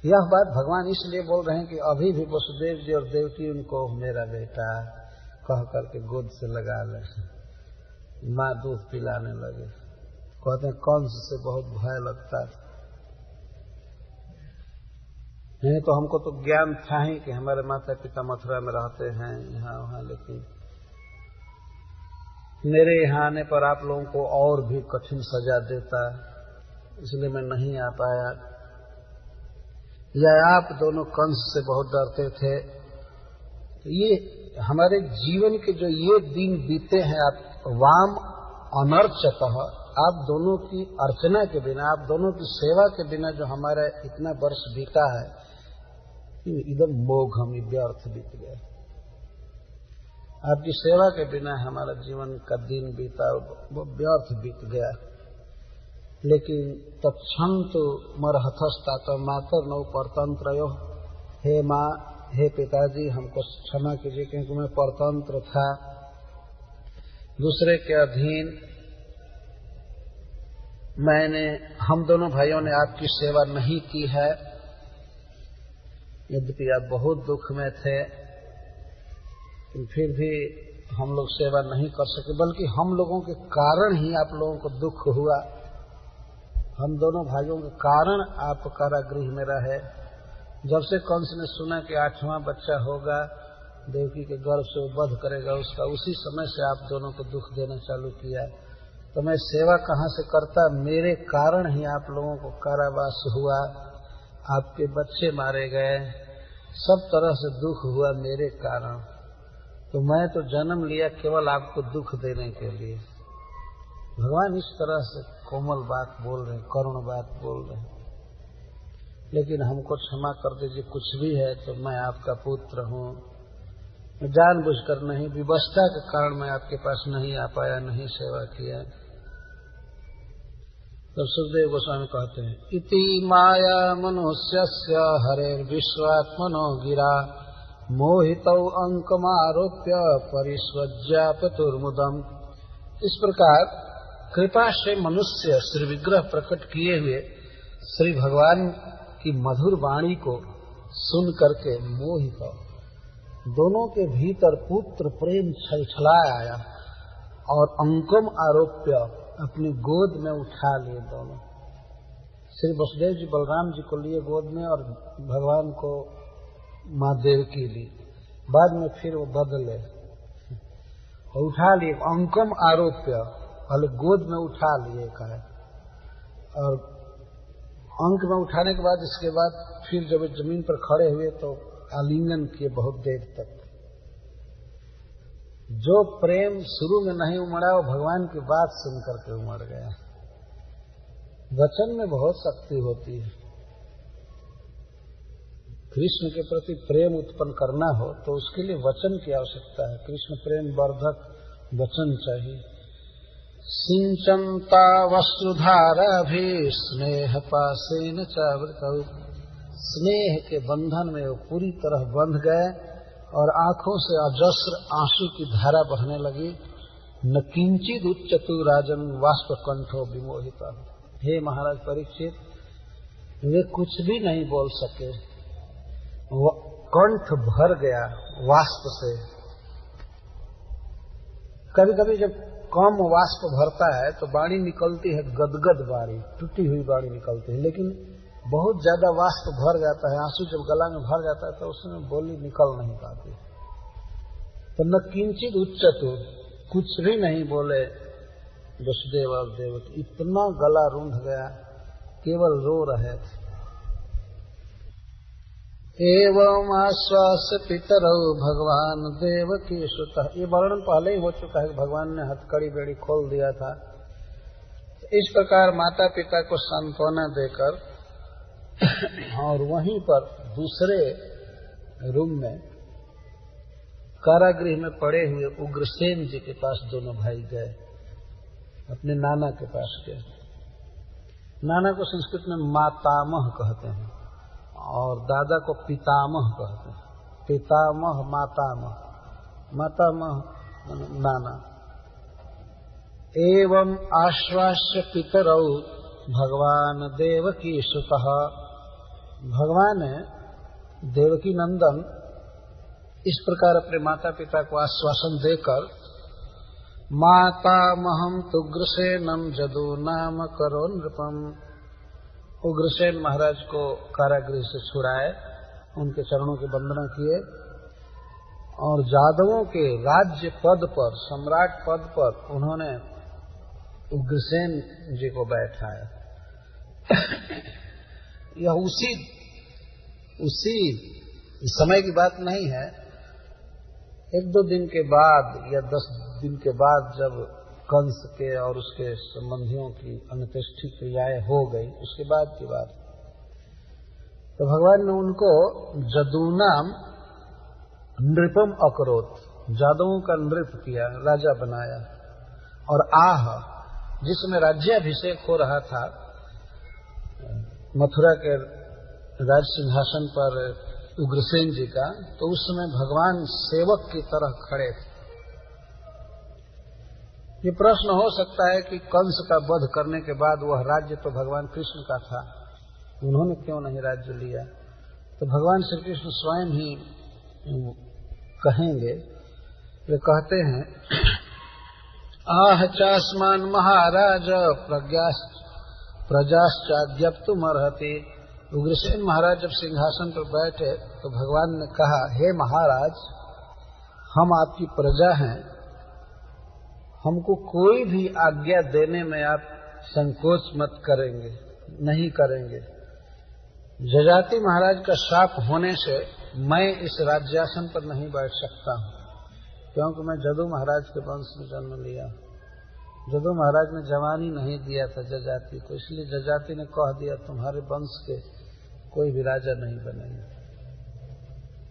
यह बात भगवान इसलिए बोल रहे हैं कि अभी भी वसुदेव जी और देवकी उनको मेरा बेटा कह करके गोद से लगा ले, माँ दूध पिलाने लगे। कहते हैं कंस से बहुत भय लगता था। नहीं तो हमको तो ज्ञान था ही कि हमारे माता पिता मथुरा में रहते हैं, यहाँ वहाँ, लेकिन मेरे यहाँ आने पर आप लोगों को और भी कठिन सजा देता, इसलिए मैं नहीं आ पाया। या आप दोनों कंस से बहुत डरते थे। तो ये हमारे जीवन के जो ये दिन बीते हैं, आप वाम अनर्चतः, आप दोनों की अर्चना के बिना, आप दोनों की सेवा के बिना जो हमारा इतना वर्ष बीता है, एकदम मोघम, व्यर्थ बीत गया। आपकी सेवा के बिना हमारा जीवन का दिन बीता, वो व्यर्थ बीत गया। लेकिन तत्क्षंतु मरहथस्तात मातर नौ परतंत्रयो। हे माँ, हे पिताजी, हमको क्षमा कीजिए क्योंकि मैं परतंत्र था, दूसरे के अधीन। हम दोनों भाइयों ने आपकी सेवा नहीं की है, यद्यपि आप बहुत दुख में थे, फिर भी हम लोग सेवा नहीं कर सके, बल्कि हम लोगों के कारण ही आप लोगों को दुख हुआ। हम दोनों भाइयों के कारण आप कारागृह में रहे। जब से कंस ने सुना कि 8वां बच्चा होगा, देवकी के गर्भ से वो वध करेगा उसका, उसी समय से आप दोनों को दुख देना चालू किया। तो मैं सेवा कहाँ से करता, मेरे कारण ही आप लोगों को कारावास हुआ, आपके बच्चे मारे गए, सब तरह से दुख हुआ मेरे कारण। तो मैं तो जन्म लिया केवल आपको दुख देने के लिए। भगवान इस तरह से कोमल बात बोल रहे हैं, करुण बात बोल रहे हैं। लेकिन हमको क्षमा कर दीजिए, कुछ भी है तो मैं आपका पुत्र हूँ, जानबूझकर नहीं, विवशता के कारण मैं आपके पास नहीं आ पाया, नहीं सेवा किया। तो सुखदेव गोस्वामी कहते हैं, इति माया मनुष्यस्य हरेर विश्वात्मनो गिरा मोहितौ अंकमारोप्य परिस्वज्यापतुर्मुदम। इस प्रकार कृपा से मनुष्य श्री विग्रह प्रकट किए हुए श्री भगवान की मधुर वाणी को सुन करके मोहित, दोनों के भीतर पुत्र प्रेम छलछलाया आया और अंकम आरोप्य अपनी गोद में उठा लिए। दोनों श्री वसुदेव जी बलराम जी को लिए गोद में और भगवान को माँ देवकी ली। बाद में फिर वो बदले और उठा लिए, अंकम आरोप्य, पहले गोद में उठा लिए कहा, और अंक में उठाने के बाद इसके बाद फिर जब जमीन पर खड़े हुए तो आलिंगन किए बहुत देर तक। जो प्रेम शुरू में नहीं उमड़ा वो भगवान की बात सुन करके उमड़ गया। वचन में बहुत शक्ति होती है। कृष्ण के प्रति प्रेम उत्पन्न करना हो तो उसके लिए वचन की आवश्यकता है। कृष्ण प्रेम वर्धक वचन चाहिए। सिंचंता वसुधारा भी स्नेह पासेन चावृतौ, स्नेह के बंधन में वो पूरी तरह बंध गए और आंखों से अजस्र आंसू की धारा बहने लगी। न किंचित उच्चतु राजन वाष्प कंठो विमोहिता। हे महाराज परीक्षित, वे कुछ भी नहीं बोल सके, कंठ भर गया वाष्प से। कभी कभी जब कम वाष्प भरता है तो वाणी निकलती है गदगद वाणी, टूटी हुई वाणी निकलती है, लेकिन बहुत ज्यादा वाष्प भर जाता है, आंसू जब गला में भर जाता है तो उसमें बोली निकल नहीं पाती। तो न किंचित उच्चतु, कुछ भी नहीं बोले वसुदेव और देवकी, इतना गला रूंध गया, केवल रो रहे थे। एवं आश्वास पितरौ भगवान देवकी सुतः। ये वर्णन पहले ही हो चुका है कि भगवान ने हथकड़ी बेड़ी खोल दिया था। इस प्रकार माता पिता को सांत्वना देकर और वहीं पर दूसरे रूम में कारागृह में पड़े हुए उग्रसेन जी के पास दोनों भाई गए, अपने नाना के पास गए। नाना को संस्कृत में मातामह कहते हैं और दादा को पितामह कहते हैं। पितामह मातामह, मातामह नाना। एवं आश्वास्य पितरौ भगवान देवकी सुतः। भगवान देवकी नंदन इस प्रकार अपने माता पिता को आश्वासन देकर मातामहं तुग्रसेनम जदु नाम करो नृपम। उग्रसेन महाराज को कारागृह से छुड़ाए, उनके चरणों की वंदना किए और जादवों के राज्य पद पर, सम्राट पद पर उन्होंने उग्रसेन जी को बैठाया। यह उसी समय की बात नहीं है। 1-2 दिन के बाद या 10 दिन के बाद जब कंस के और उसके संबंधियों की अंत्येष्टि क्रियाएं हो गई, उसके बाद की बात। तो भगवान ने उनको जदूनाम नृपम अकरोत, जादवों का नृप किया, राजा बनाया। और आह, जिसमें राज्याभिषेक हो रहा था मथुरा के राज सिंहासन पर उग्रसेन जी का, तो उस समय भगवान सेवक की तरह खड़े थे। ये प्रश्न हो सकता है कि कंस का वध करने के बाद वह राज्य तो भगवान कृष्ण का था, उन्होंने क्यों नहीं राज्य लिया? तो भगवान श्री कृष्ण स्वयं ही कहेंगे वे कहते हैं, आह चास्मान महाराज प्रजाश्चाद्यप्तुमर्हति। उग्रसेन महाराज जब सिंहासन पर बैठे तो भगवान ने कहा, हे महाराज, हम आपकी प्रजा हैं, हमको कोई भी आज्ञा देने में आप संकोच मत करेंगे, नहीं करेंगे। जजाति महाराज का शाप होने से मैं इस राज्यासन पर नहीं बैठ सकता हूँ, क्योंकि मैं जदू महाराज के वंश में जन्म लिया। जदू महाराज ने जवानी नहीं दिया था जजाति को, इसलिए जजाति ने कह दिया तुम्हारे वंश के कोई भी राजा नहीं बनेगा।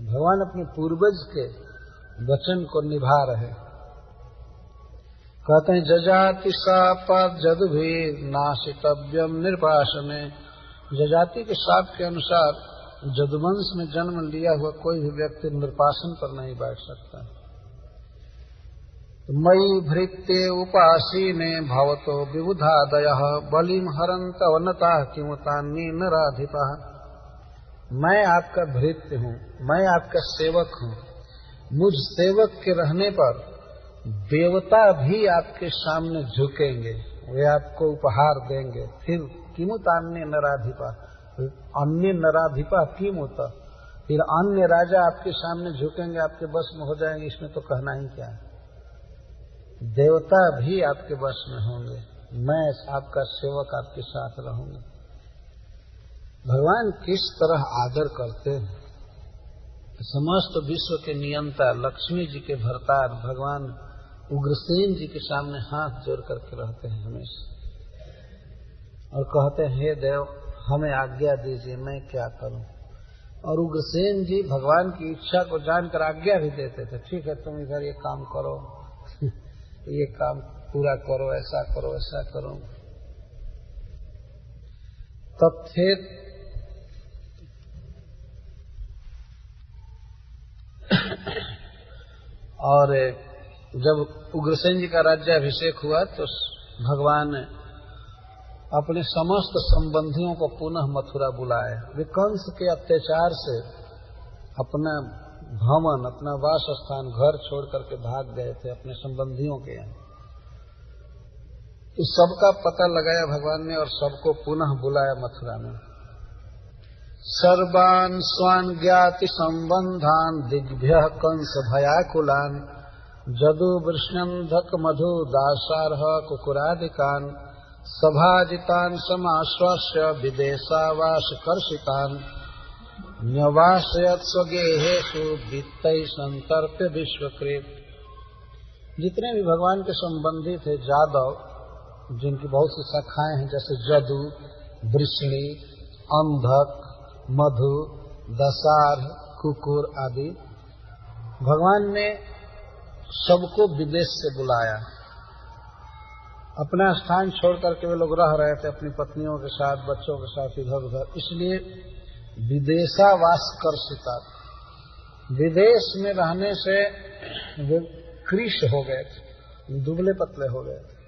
भगवान अपने पूर्वज के वचन को निभा रहे। कहते हैं, जजाति शापात् जदुभि नाशितव्यम निर्वासने। जजाति के शाप के अनुसार जदुवंश में जन्म लिया हुआ कोई भी व्यक्ति निर्वासन पर नहीं बैठ सकता। मयि भृत्ये उपासीने भवतो विबुधादयः बलिम हरन्त वनता किमुतान्ये नराधिपः। मैं आपका भृत्य हूँ, मैं आपका सेवक हूँ। मुझ सेवक के रहने पर देवता भी आपके सामने झुकेंगे, वे आपको उपहार देंगे। फिर किमुतान्ये नराधिपः, अन्य नराधिपा किमुत, फिर अन्य राजा आपके सामने झुकेंगे, आपके बस में हो जाएंगे। इसमें तो कहना ही क्या है, देवता भी आपके वश में होंगे, मैं आपका सेवक आपके साथ रहूंगा। भगवान किस तरह आदर करते हैं। समस्त विश्व के नियंता लक्ष्मी जी के भरतार भगवान उग्रसेन जी के सामने हाथ जोड़ करके रहते हैं हमेशा, और कहते हैं, हे देव, हमें आज्ञा दीजिए, मैं क्या करूं। और उग्रसेन जी भगवान की इच्छा को जानकर आज्ञा भी देते थे, ठीक है तुम इधर ये काम करो, ये काम पूरा करो, ऐसा करो, ऐसा करो। तब फिर और जब उग्रसेन जी का राज्याभिषेक हुआ तो भगवान अपने समस्त संबंधियों को पुनः मथुरा बुलाए। वे कंस के अत्याचार से अपना भवन, अपना वास स्थान, घर छोड़ करके भाग गए थे अपने संबंधियों के यहाँ। इस सबका पता लगाया भगवान ने और सबको पुनः बुलाया मथुरा में। सर्वान् स्वान् ज्ञाति संबंधान दिग्भ्यः कंस भयाकुलान जदु वृष्णन्धक मधु दासारः कुकुरादिकान सभाजितान समाश्वास्य विदेशावास कर्षितान न्यवासयत् स्वगेहेषु वित्तैः संतर्प्य विश्वकृत। जितने भी भगवान के संबंधी थे जादव, जिनकी बहुत सी शाखाएं हैं, जैसे जदु, वृष्णि, अंधक, मधु, दसार, कुकुर आदि, भगवान ने सबको विदेश से बुलाया। अपना स्थान छोड़ करके वे लोग रह रहे थे अपनी पत्नियों के साथ, बच्चों के साथ इधर उधर, इसलिए विदेशावास कर्षिता। विदेश में रहने से वे कृश हो गए थे, दुबले पतले हो गए थे।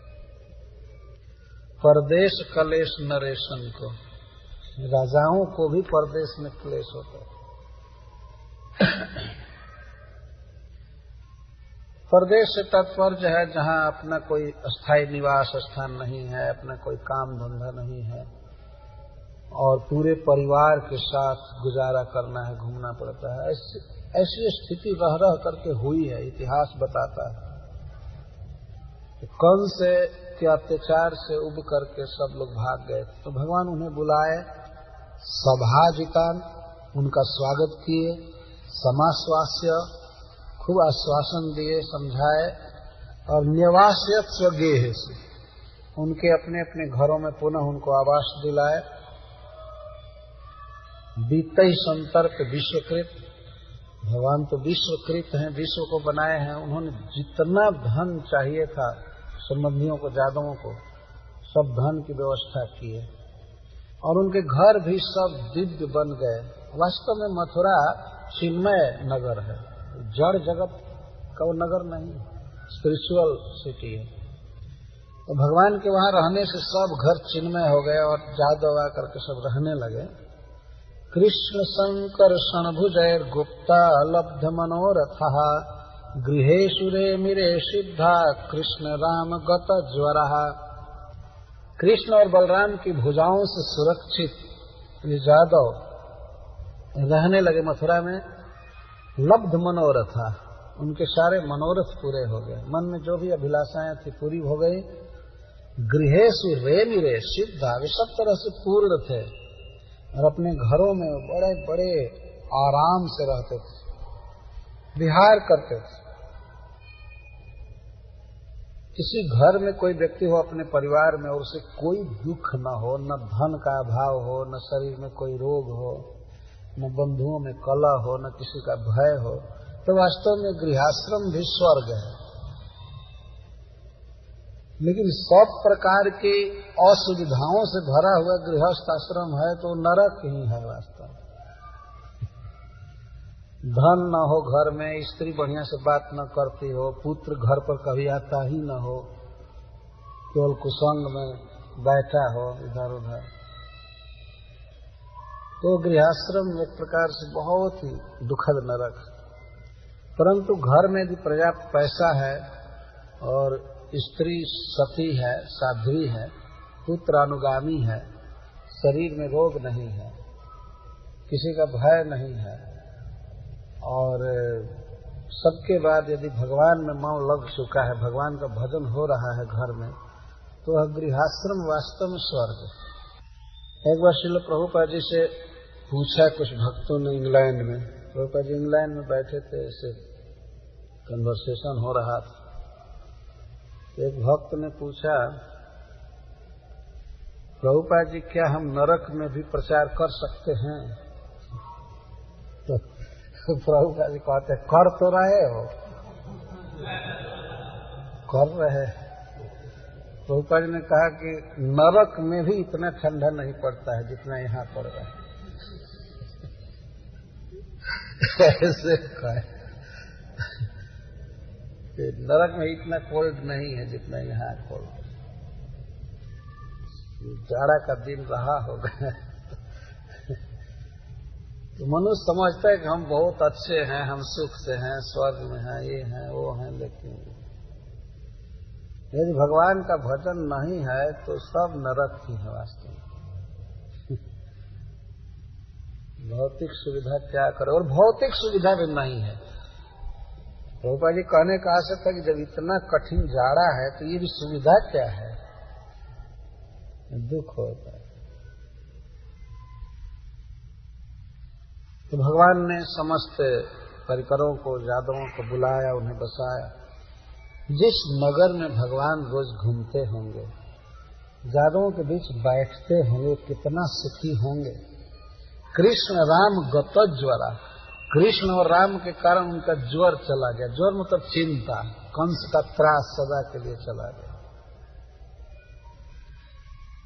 परदेश कलेश नरेशन को, राजाओं को भी परदेश में क्लेश होता है। परदेश से तात्पर्य है जहां अपना कोई अस्थायी निवास स्थान नहीं है, अपना कोई काम धंधा नहीं है और पूरे परिवार के साथ गुजारा करना है, घूमना पड़ता है। ऐसी स्थिति रह रह करके हुई है, इतिहास बताता है। कंस के अत्याचार से उब करके सब लोग भाग गए, तो भगवान उन्हें बुलाए, सभाजितान, उनका स्वागत किए, समाश्वास्य, खूब आश्वासन दिए, समझाए, और निवासयत् स्वगेहेषु, उनके अपने अपने घरों में पुनः उनको आवास दिलाए। वित्तैः संतर्प्य विश्वकृत, भगवान तो विश्वकृत हैं, विश्व को बनाए हैं। उन्होंने जितना धन चाहिए था संबंधियों को, जादवों को, सब धन की व्यवस्था की है और उनके घर भी सब दिव्य बन गए। वास्तव में मथुरा चिन्मय नगर है, जड़ जगत का वो नगर नहीं, स्पिरिचुअल सिटी है। तो भगवान के वहां रहने से सब घर चिन्मय हो गए और जादव आकर के सब रहने लगे। कृष्ण शंकर षणभुजैर गुप्ता लब्ध मनोरथः गृहेषु रे मिरे सिद्धा कृष्ण राम गत ज्वरा। कृष्ण और बलराम की भुजाओं से सुरक्षित ये जादव रहने लगे मथुरा में। लब्ध मनोरथा, उनके सारे मनोरथ पूरे हो गए, मन में जो भी अभिलाषाएं थी पूरी हो गई। गृहेषु रे मिरे सिद्धा, वे सब तरह से पूर्ण थे और अपने घरों में बड़े बड़े आराम से रहते थे, विहार करते थे। किसी घर में कोई व्यक्ति हो अपने परिवार में और उसे कोई दुख न हो, न धन का अभाव हो, न शरीर में कोई रोग हो, न बंधुओं में कलह हो, न किसी का भय हो, तो वास्तव में गृहाश्रम भी स्वर्ग है। लेकिन सब प्रकार की असुविधाओं से भरा हुआ गृहस्थ आश्रम है तो नरक ही है वास्तव में। धन न हो घर में, स्त्री बढ़िया से बात न करती हो, पुत्र घर पर कभी आता ही न हो, केवल कुसंग में बैठा हो इधर उधर, तो गृहाश्रम एक प्रकार से बहुत ही दुखद नरक। परंतु घर में भी पर्याप्त पैसा है और स्त्री सती है, साध्वी है, पुत्र अनुगामी है, शरीर में रोग नहीं है, किसी का भय नहीं है, और सबके बाद यदि भगवान में मन लग चुका है, भगवान का भजन हो रहा है घर में, तो वह गृहाश्रम वास्तव में स्वर्ग है। एक बार श्रील प्रभुपाद जी से पूछा कुछ भक्तों ने इंग्लैंड में, प्रभुपाद जी इंग्लैंड में बैठे थे, ऐसे कन्वर्सेशन हो रहा था। एक भक्त ने पूछा, प्रभुपाद जी क्या हम नरक में भी प्रचार कर सकते हैं? तो प्रभुपाद जी कहते कर तो रहे हो, कर रहे। प्रभुपाद जी ने कहा कि नरक में भी इतना ठंडा नहीं पड़ता है जितना यहाँ पड़ रहा है। ऐसे कहे नरक में इतना कोल्ड नहीं है जितना यहाँ कोल्ड। जाड़ा का दिन रहा होगा तो मनुष्य समझता है कि हम बहुत अच्छे हैं, हम सुख से हैं, स्वर्ग में हैं, ये हैं वो हैं, लेकिन यदि भगवान का भजन नहीं है तो सब नरक ही है वास्तव में। भौतिक सुविधा क्या करे, और भौतिक सुविधा भी नहीं है। प्रभुपाद जी कहने का आशा था कि जब इतना कठिन जाड़ा है तो ये भी सुविधा क्या है, दुख होता है। तो भगवान ने समस्त परिकरों को, यादवों को बुलाया, उन्हें बसाया। जिस नगर में भगवान रोज घूमते होंगे, यादवों के बीच बैठते होंगे, कितना सुखी होंगे। कृष्ण राम गत ज्वरा, कृष्ण और राम के कारण उनका ज्वर चला गया। ज्वर मतलब चिंता, कंस का त्रास सदा के लिए चला गया।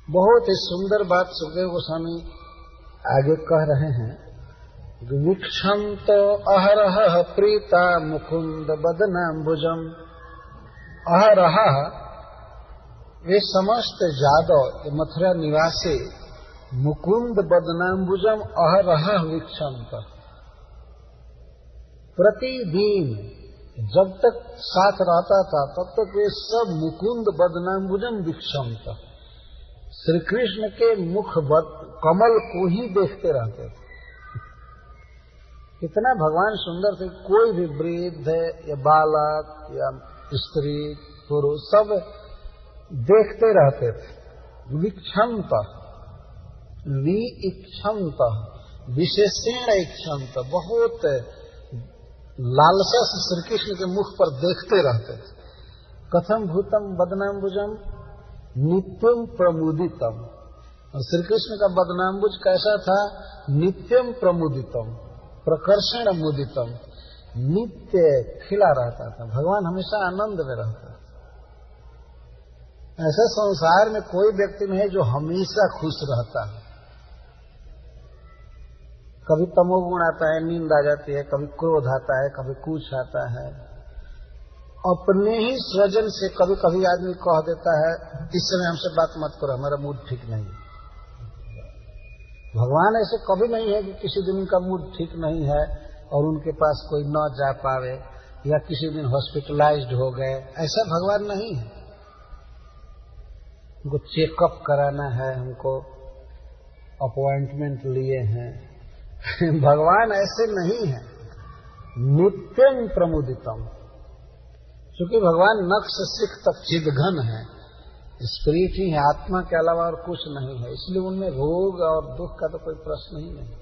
बहुत ही सुंदर बात सुखदेव गोस्वामी आगे कह रहे हैं। वीक्षन्त अहरह प्रीता मुकुंद बदनाम्बुजम। अहरह, वे समस्त यादव मथुरा निवासी मुकुंद बदनाम्बुजम अहरह वीक्षन्त। प्रतिदिन जब तक साथ रहता था तब तक वे सब मुकुंद बदनाम्बुजम वीक्षन्त, श्री कृष्ण के मुख कमल को ही देखते रहते थे। कितना भगवान सुंदर थे। कोई भी वृद्ध या बालक या स्त्री पुरुष सब देखते रहते थे। वीक्षन्त, वीक्षन्त, विशेषण इक्षन्त, बहुत लालसा से श्री कृष्ण के मुख पर देखते रहते थे। कथम भूतम बदनाम्बुजम नित्यम प्रमुदितम। और श्री कृष्ण का बदनाम्बुज कैसा था? नित्यम प्रमुदितम, प्रकर्षण मुदितम, नित्य खिला रहता था। भगवान हमेशा आनंद में रहता था। ऐसा संसार में कोई व्यक्ति नहीं है जो हमेशा खुश रहता है। कभी तमोगुण आता है, नींद आ जाती है, कभी क्रोध आता है, कभी कुछ आता है। अपने ही स्वजन से कभी कभी आदमी कह देता है, इस समय हमसे बात मत करो, हमारा मूड ठीक नहीं। भगवान ऐसे कभी नहीं है कि किसी दिन उनका मूड ठीक नहीं है और उनके पास कोई न जा पावे, या किसी दिन हॉस्पिटलाइज्ड हो गए, ऐसा भगवान नहीं है। हमको चेकअप कराना है, हमको अपॉइंटमेंट लिए हैं। भगवान ऐसे नहीं है। नित्यम प्रमुदितम, क्योंकि भगवान नक्ष सिख तक चिदघन है, स्पिरिट ही है, आत्मा के अलावा और कुछ नहीं है। इसलिए उनमें रोग और दुख का तो कोई प्रश्न ही नहीं।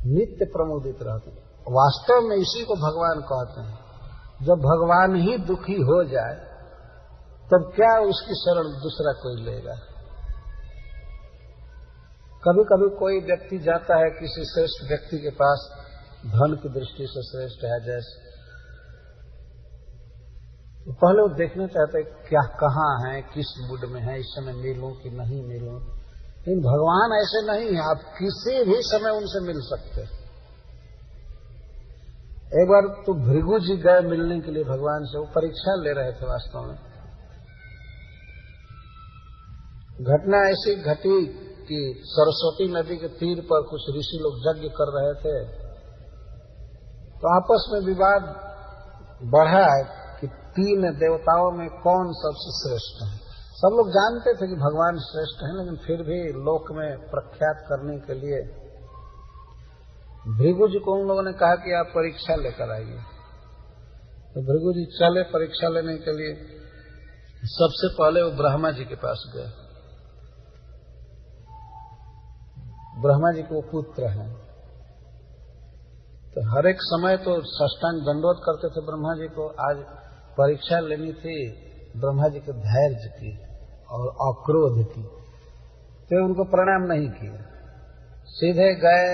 नित्य प्रमुदित रहते हैं। वास्तव में इसी को भगवान कहते हैं। जब भगवान ही दुखी हो जाए तब क्या उसकी शरण दूसरा कोई लेगा। कभी कभी कोई व्यक्ति जाता है किसी श्रेष्ठ व्यक्ति के पास, धन की दृष्टि से श्रेष्ठ है जैसे, तो पहले वो देखना चाहते हैं क्या कहाँ है, किस मूड में है, इस समय मिलूं कि नहीं मिलूं। लेकिन भगवान ऐसे नहीं है, आप किसी भी समय उनसे मिल सकते। एक बार तो भृगु जी गए मिलने के लिए भगवान से, वो परीक्षा ले रहे थे। वास्तव में घटना ऐसी घटी कि सरस्वती नदी के तीर पर कुछ ऋषि लोग यज्ञ कर रहे थे, तो आपस में विवाद बढ़ा कि 3 देवताओं में कौन सबसे श्रेष्ठ है। सब लोग जानते थे कि भगवान श्रेष्ठ हैं, लेकिन फिर भी लोक में प्रख्यात करने के लिए भृगु जी को उन लोगों ने कहा कि आप परीक्षा लेकर आइए। तो भृगु जी चले परीक्षा लेने के लिए। सबसे पहले वो ब्रह्मा जी के पास गए। ब्रह्मा जी के वो पुत्र हैं, तो हर एक समय तो साष्टांग दंडवत करते थे ब्रह्मा जी को। आज परीक्षा लेनी थी ब्रह्मा जी के धैर्य की और अक्रोध की, तो उनको प्रणाम नहीं किए, सीधे गए।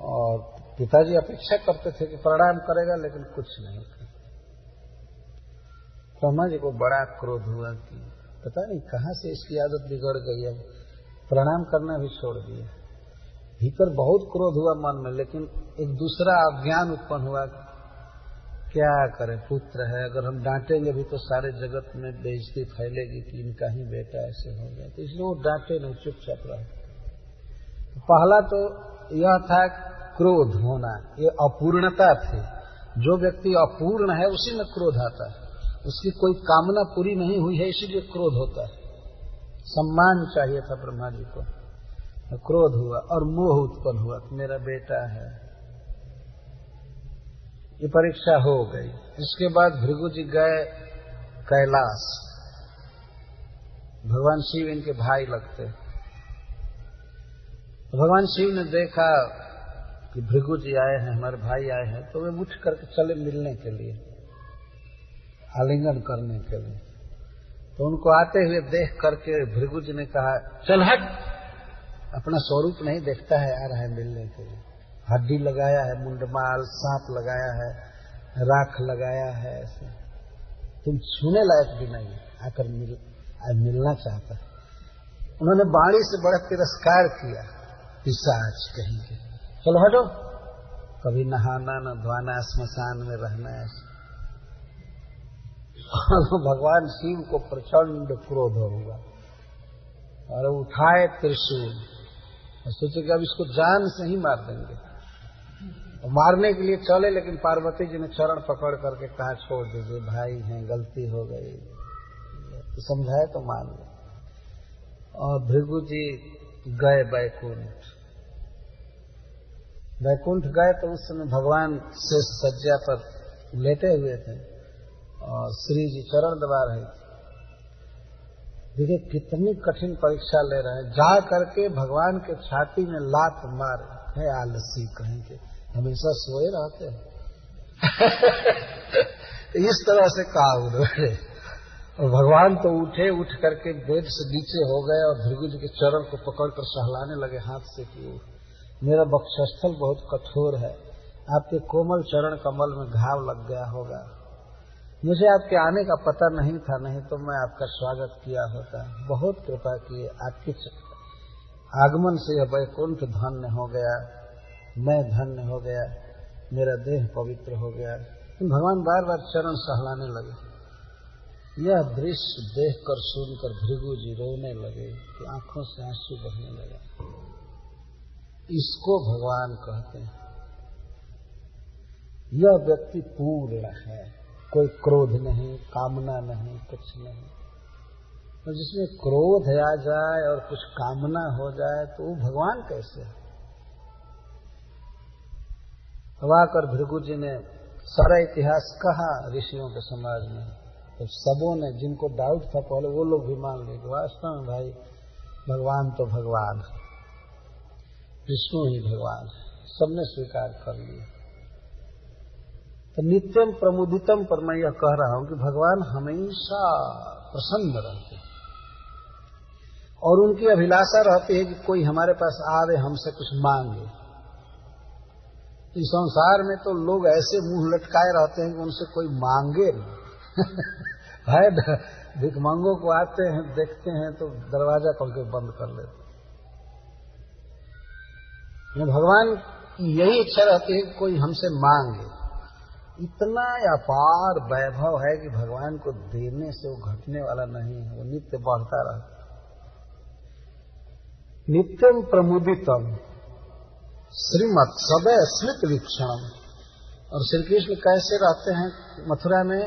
और पिताजी अपेक्षा करते थे कि प्रणाम करेगा, लेकिन कुछ नहीं किया। ब्रह्मा जी को बड़ा क्रोध हुआ कि पता नहीं कहां से इसकी आदत बिगड़ गई है, प्रणाम करना भी छोड़ दिया। भीतर बहुत क्रोध हुआ मन में, लेकिन एक दूसरा अज्ञान उत्पन्न हुआ, क्या करें, पुत्र है, अगर हम डांटेंगे भी तो सारे जगत में बेइज्जती फैलेगी कि इनका ही बेटा ऐसे हो गया। तो इसलिए वो डांटे नहीं, चुपचाप रहे। पहला तो यह था क्रोध होना, ये अपूर्णता थी। जो व्यक्ति अपूर्ण है उसी में क्रोध आता है, उसकी कोई कामना पूरी नहीं हुई है, इसीलिए क्रोध होता है। सम्मान चाहिए था ब्रह्मा जी को, क्रोध हुआ और मोह उत्पन्न हुआ कि मेरा बेटा है। ये परीक्षा हो गई। इसके बाद भृगु जी गए कैलाश। भगवान शिव इनके भाई लगते। भगवान शिव ने देखा कि भृगु जी आए हैं, हमारे भाई आए हैं, तो वे उठ करके चले मिलने के लिए, आलिंगन करने के लिए। तो उनको आते हुए देख करके भृगु जी ने कहा, चल हट, अपना स्वरूप नहीं देखता है, आ रहा है मिलने के लिए। हड्डी लगाया है, मुंडमाल, सांप लगाया है, राख लगाया है, ऐसे तुम छूने लायक भी नहीं, आकर मिलना चाहता है। उन्होंने बाणी से बड़ा तिरस्कार किया, पिशाच कहेंगे, चलो हटो, कभी नहाना न धोना, श्मशान में रहना ऐसे। भगवान शिव को प्रचंड क्रोध होगा और उठाए त्रिशूल और सोचे कि अब इसको जान से ही मार देंगे। और मारने के लिए चले, लेकिन पार्वती जी ने चरण पकड़ करके कहा, छोड़ दीजिए, भाई हैं, गलती हो गई, तो समझाए तो मान लो। और भृगु जी गए बैकुंठ। बैकुंठ गए तो उस समय भगवान शेष सज्जा पर लेटे हुए थे और श्री जी चरण दबा रहे थे। देखिए कितनी कठिन परीक्षा ले रहे हैं। जा करके भगवान के छाती में लात मार है, आलसी कहेंगे, हमेशा सोए रहते हैं। इस तरह से कहा उन्होंने। और भगवान तो उठे, उठ करके बेड से नीचे हो गए और भृगु जी के चरण को पकड़कर सहलाने लगे हाथ से कि मेरा वक्षस्थल बहुत कठोर है, आपके कोमल चरण कमल में घाव लग गया होगा, मुझे आपके आने का पता नहीं था, नहीं तो मैं आपका स्वागत किया होता। बहुत कृपा किए, आपके आगमन से यह वैकुंठ धन्य हो गया, मैं धन्य हो गया, मेरा देह पवित्र हो गया। भगवान बार बार चरण सहलाने लगे। यह दृश्य देखकर सुनकर भृगु जी रोने लगे कि आंखों से आंसू बहने लगा। इसको भगवान कहते हैं यह व्यक्ति पूर्ण है, कोई क्रोध नहीं, कामना नहीं, कुछ नहीं। तो जिसमें क्रोध आ जाए और कुछ कामना हो जाए तो वो भगवान कैसे है? अब आकर भृगु जी ने सारा इतिहास कहा ऋषियों के समाज में, तो सबों ने, जिनको डाउट था पहले, वो लोग भी मान लिए कि वास्तव में भाई भगवान तो भगवान है, विष्णु ही भगवान है। सबने स्वीकार कर लिया। तो नित्यम प्रमुदितम पर मैं यह कह रहा हूं कि भगवान हमेशा प्रसन्न रहते हैं और उनकी अभिलाषा रहती है कि कोई हमारे पास आवे, हमसे कुछ मांगे। इस संसार में तो लोग ऐसे मुंह लटकाए रहते हैं कि उनसे कोई मांगे नहीं। है भिखमंगों को आते हैं, देखते हैं तो दरवाजा खोल के बंद कर लेते। भगवान की यही इच्छा रहती है कि कोई हमसे मांगे। इतना अपार वैभव है कि भगवान को देने से वो घटने वाला नहीं है, वो नित्य बढ़ता रहता। नित्यम प्रमुदितम श्रीमत् सदैव स्मित वीक्षणम। और श्री कृष्ण कैसे रहते हैं मथुरा में?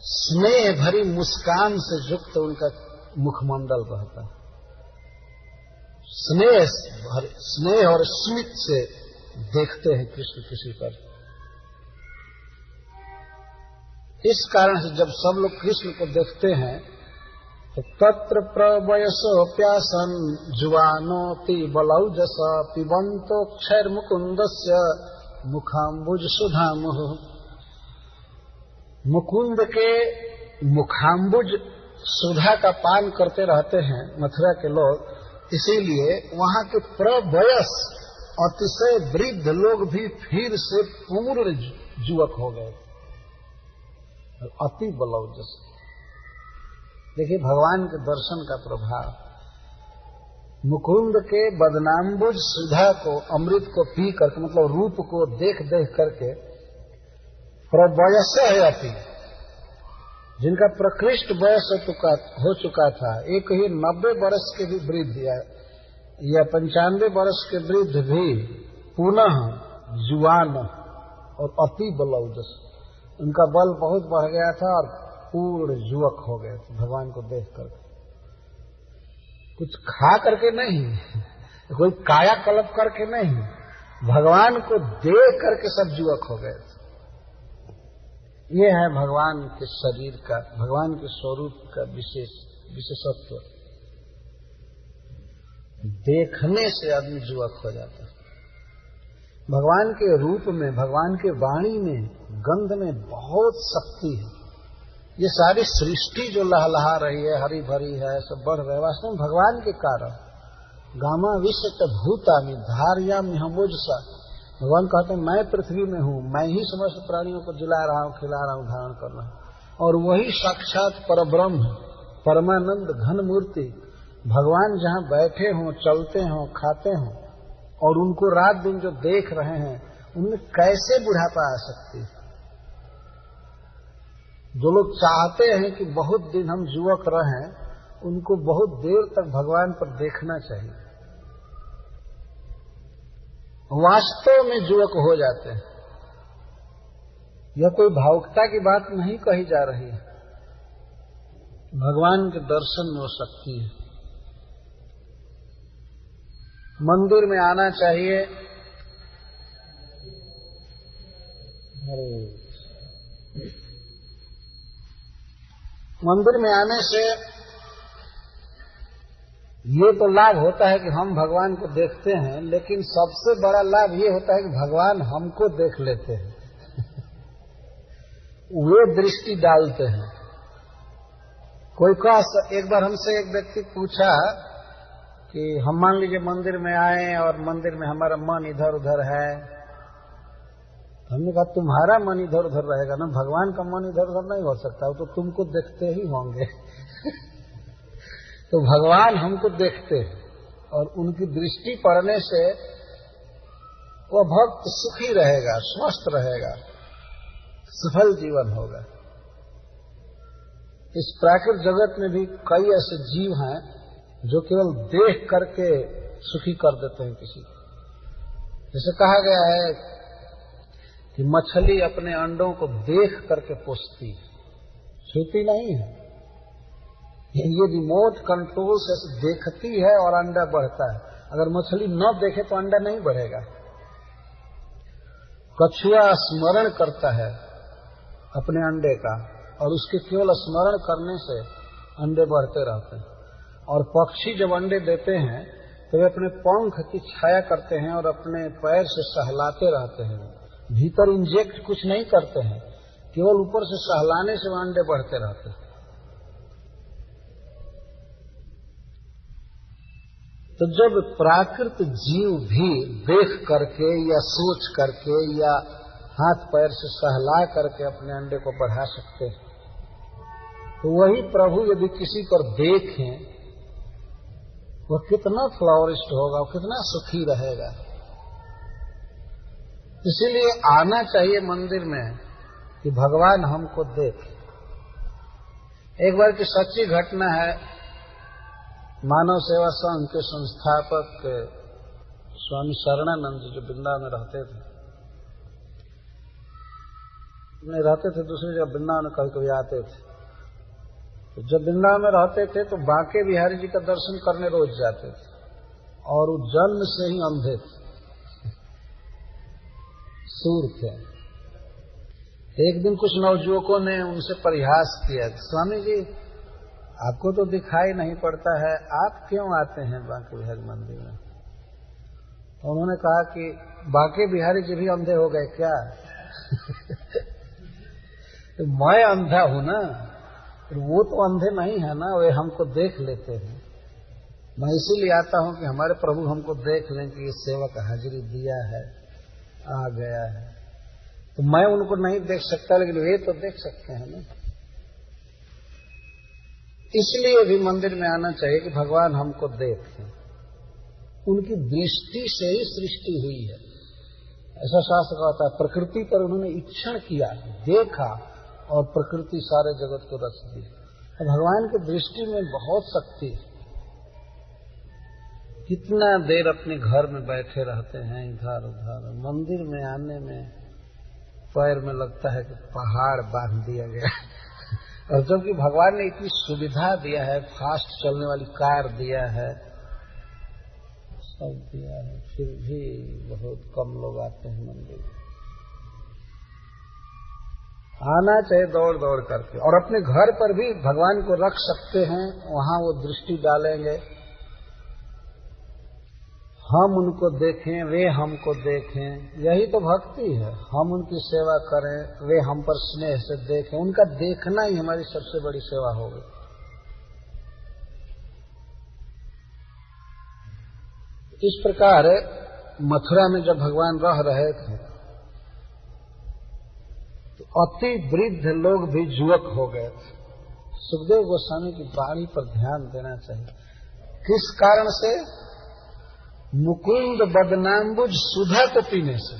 स्नेह भरी मुस्कान से युक्त उनका मुखमंडल रहता है। स्नेह और स्मित से देखते हैं कृष्ण किसी पर। इस कारण से जब सब लोग कृष्ण को देखते हैं तो तत्र प्रवयसो प्यासन जुवानोति बलौजस पिबंतो क्षैर मुकुंदस्य मुखाम्बुज सुधामुः। मुकुंद के मुखाम्बुज सुधा का पान करते रहते हैं मथुरा के लोग, इसीलिए वहां के प्रवयस अतिशय वृद्ध लोग भी फिर से पूर्ण युवक हो गए। अति बलौजस। देखिए भगवान के दर्शन का प्रभाव। मुकुंद के बदनाम्बुज सुधा को, अमृत को पी करके, मतलब रूप को देख देख करके, प्रवयस है अति, जिनका प्रकृष्ट वयस हो चुका था, एक ही 90 वर्ष के भी वृद्ध या 95 वर्ष के वृद्ध भी पुनः जुआन और अति बलौजस, उनका बल बहुत बढ़ गया था और पूर्ण युवक हो गए थे भगवान को देख करके। कुछ खा करके नहीं, कोई कायाकल्प करके नहीं, भगवान को देख करके सब युवक हो गए थे। ये है भगवान के शरीर का, भगवान के स्वरूप का विशेषत्व। देखने से आदमी युवक हो जाता है। भगवान के रूप में, भगवान के वाणी में, गंध में बहुत शक्ति है। ये सारी सृष्टि जो लहलहा रही है, हरी भरी है, सब बढ़ रहे, वास्तव में भगवान के कारण। गामा विश्व भूतानि धारयामि हमोजसा। भगवान कहते हैं मैं पृथ्वी में हूँ, मैं ही समस्त प्राणियों को जिला रहा हूँ, खिला रहा हूँ, धारण कर रहा हूँ। और वही साक्षात परब्रह्म, परमानंद घन मूर्ति भगवान जहाँ बैठे हों, चलते हों, खाते हों, और उनको रात दिन जो देख रहे हैं, उनमें कैसे बुढ़ापा आ सकती है? जो लोग चाहते हैं कि बहुत दिन हम युवक रहें, उनको बहुत देर तक भगवान पर देखना चाहिए। वास्तव में युवक हो जाते हैं। यह कोई भावुकता की बात नहीं कही जा रही है। भगवान के दर्शन में वो शक्ति है। मंदिर में आना चाहिए। मंदिर में आने से ये तो लाभ होता है कि हम भगवान को देखते हैं, लेकिन सबसे बड़ा लाभ ये होता है कि भगवान हमको देख लेते हैं। वे दृष्टि डालते हैं। एक बार हमसे एक व्यक्ति पूछा कि हम मान लीजिए मंदिर में आए और मंदिर में हमारा मन इधर उधर है। हमने कहा तुम्हारा मन इधर उधर रहेगा ना, भगवान का मन इधर उधर नहीं हो सकता, वो तो तुमको देखते ही होंगे। तो भगवान हमको देखते हैं और उनकी दृष्टि पड़ने से वह भक्त सुखी रहेगा, स्वस्थ रहेगा, सफल जीवन होगा। इस प्राकृतिक जगत में भी कई ऐसे जीव हैं जो केवल देख करके सुखी कर देते हैं किसी को। जैसे कहा गया है कि मछली अपने अंडों को देख करके पोसती है, छूती नहीं है। ये रिमोट कंट्रोल से देखती है और अंडा बढ़ता है। अगर मछली न देखे तो अंडा नहीं बढ़ेगा। कछुआ स्मरण करता है अपने अंडे का और उसके केवल स्मरण करने से अंडे बढ़ते रहते हैं। और पक्षी जब अंडे देते हैं तो वे अपने पंख की छाया करते हैं और अपने पैर से सहलाते रहते हैं। भीतर इंजेक्ट कुछ नहीं करते हैं, केवल ऊपर से सहलाने से वो अंडे बढ़ते रहते हैं। तो जब प्राकृत जीव भी देख करके या सोच करके या हाथ पैर से सहला करके अपने अंडे को बढ़ा सकते हैं, तो वही प्रभु यदि किसी पर देखें वह कितना फ्लावरिस्ट होगा, वह कितना सुखी रहेगा। इसीलिए आना चाहिए मंदिर में कि भगवान हमको देखे। एक बार की सच्ची घटना है, मानव सेवा संघ के संस्थापक स्वामी शरणानंद जी जो वृंदावन में रहते थे, नहीं रहते थे दूसरी जगह, वृंदावन में कभी कभी आते थे। तो जब वृंदावन में रहते थे तो बांके बिहारी जी का दर्शन करने रोज जाते थे और वो जन्म से ही अंधे थे, सूर थे। एक दिन कुछ नवयुवकों ने उनसे परिहास किया, स्वामी जी आपको तो दिखाई नहीं पड़ता है, आप क्यों आते हैं बांके बिहारी मंदिर में? तो उन्होंने कहा कि बांके बिहारी जी भी अंधे हो गए क्या? तो मैं अंधा हूं ना, वो तो अंधे नहीं है ना, वे हमको देख लेते हैं। मैं इसीलिए आता हूं कि हमारे प्रभु हमको देख लें कि ये सेवक हाजिरी दिया है, आ गया है। तो मैं उनको नहीं देख सकता, लेकिन वे तो देख सकते हैं ना। इसलिए भी मंदिर में आना चाहिए कि भगवान हमको देखें। उनकी दृष्टि से ही सृष्टि हुई है, ऐसा शास्त्र कहता है। प्रकृति पर उन्होंने ईक्षण किया, देखा और प्रकृति सारे जगत को रच दी। भगवान की दृष्टि में बहुत शक्ति है। कितना देर अपने घर में बैठे रहते हैं इधर उधर, मंदिर में आने में पैर में लगता है कि पहाड़ बांध दिया गया। और जबकि भगवान ने इतनी सुविधा दिया है, फास्ट चलने वाली कार दिया है, सब दिया है, फिर भी बहुत कम लोग आते हैं मंदिर। आना चाहिए दौड़ दौड़ करके। और अपने घर पर भी भगवान को रख सकते हैं, वहां वो दृष्टि डालेंगे, हम उनको देखें, वे हमको देखें। यही तो भक्ति है। हम उनकी सेवा करें, वे हम पर स्नेह से देखें। उनका देखना ही हमारी सबसे बड़ी सेवा होगी। इस प्रकार मथुरा में जब भगवान रह रहे थे तो अति वृद्ध लोग भी युवक हो गए थे। सुखदेव गोस्वामी की वाणी पर ध्यान देना चाहिए। किस कारण से? मुकुंद बदनाम्बुज सुधा को पीने से,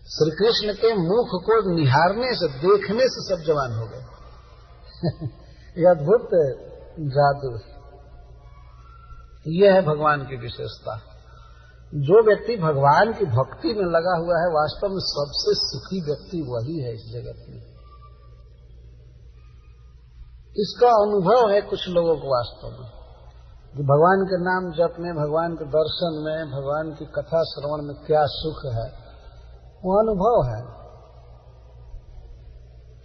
श्री कृष्ण के मुख को निहारने से, देखने से सब जवान हो गए। यह अद्भुत जादू, यह है भगवान की विशेषता। जो व्यक्ति भगवान की भक्ति में लगा हुआ है, वास्तव में सबसे सुखी व्यक्ति वही है इस जगत में। इसका अनुभव है कुछ लोगों को वास्तव में, कि भगवान के नाम जपने, भगवान के दर्शन में, भगवान की कथा श्रवण में क्या सुख है, वो अनुभव है।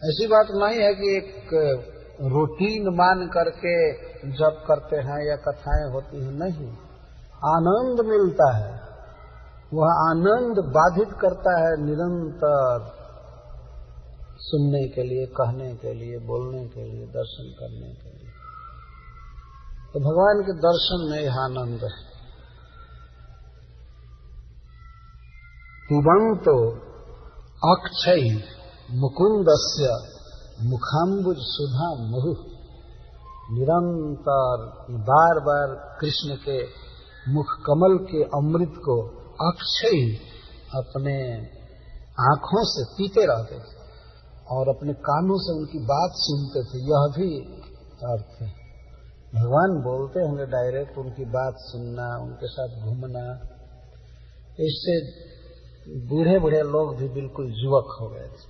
ऐसी बात नहीं है कि एक रूटीन मान करके जप करते हैं या कथाएं होती हैं, नहीं। आनंद मिलता है, वह आनंद बाधित करता है निरंतर सुनने के लिए, कहने के लिए, बोलने के लिए, दर्शन करने के लिए। तो भगवान के दर्शन में यह आनंद है। पिबंतो अक्षय मुकुंदस्य मुखाम्बुज सुधा मुहु। निरंतर बार बार कृष्ण के मुख कमल के अमृत को अक्षय अपने आंखों से पीते रहते थे और अपने कानों से उनकी बात सुनते थे। यह भी अर्थ है। भगवान बोलते होंगे डायरेक्ट, उनकी बात सुनना, उनके साथ घूमना, इससे बूढ़े बूढ़े लोग भी बिल्कुल युवक हो गए थे।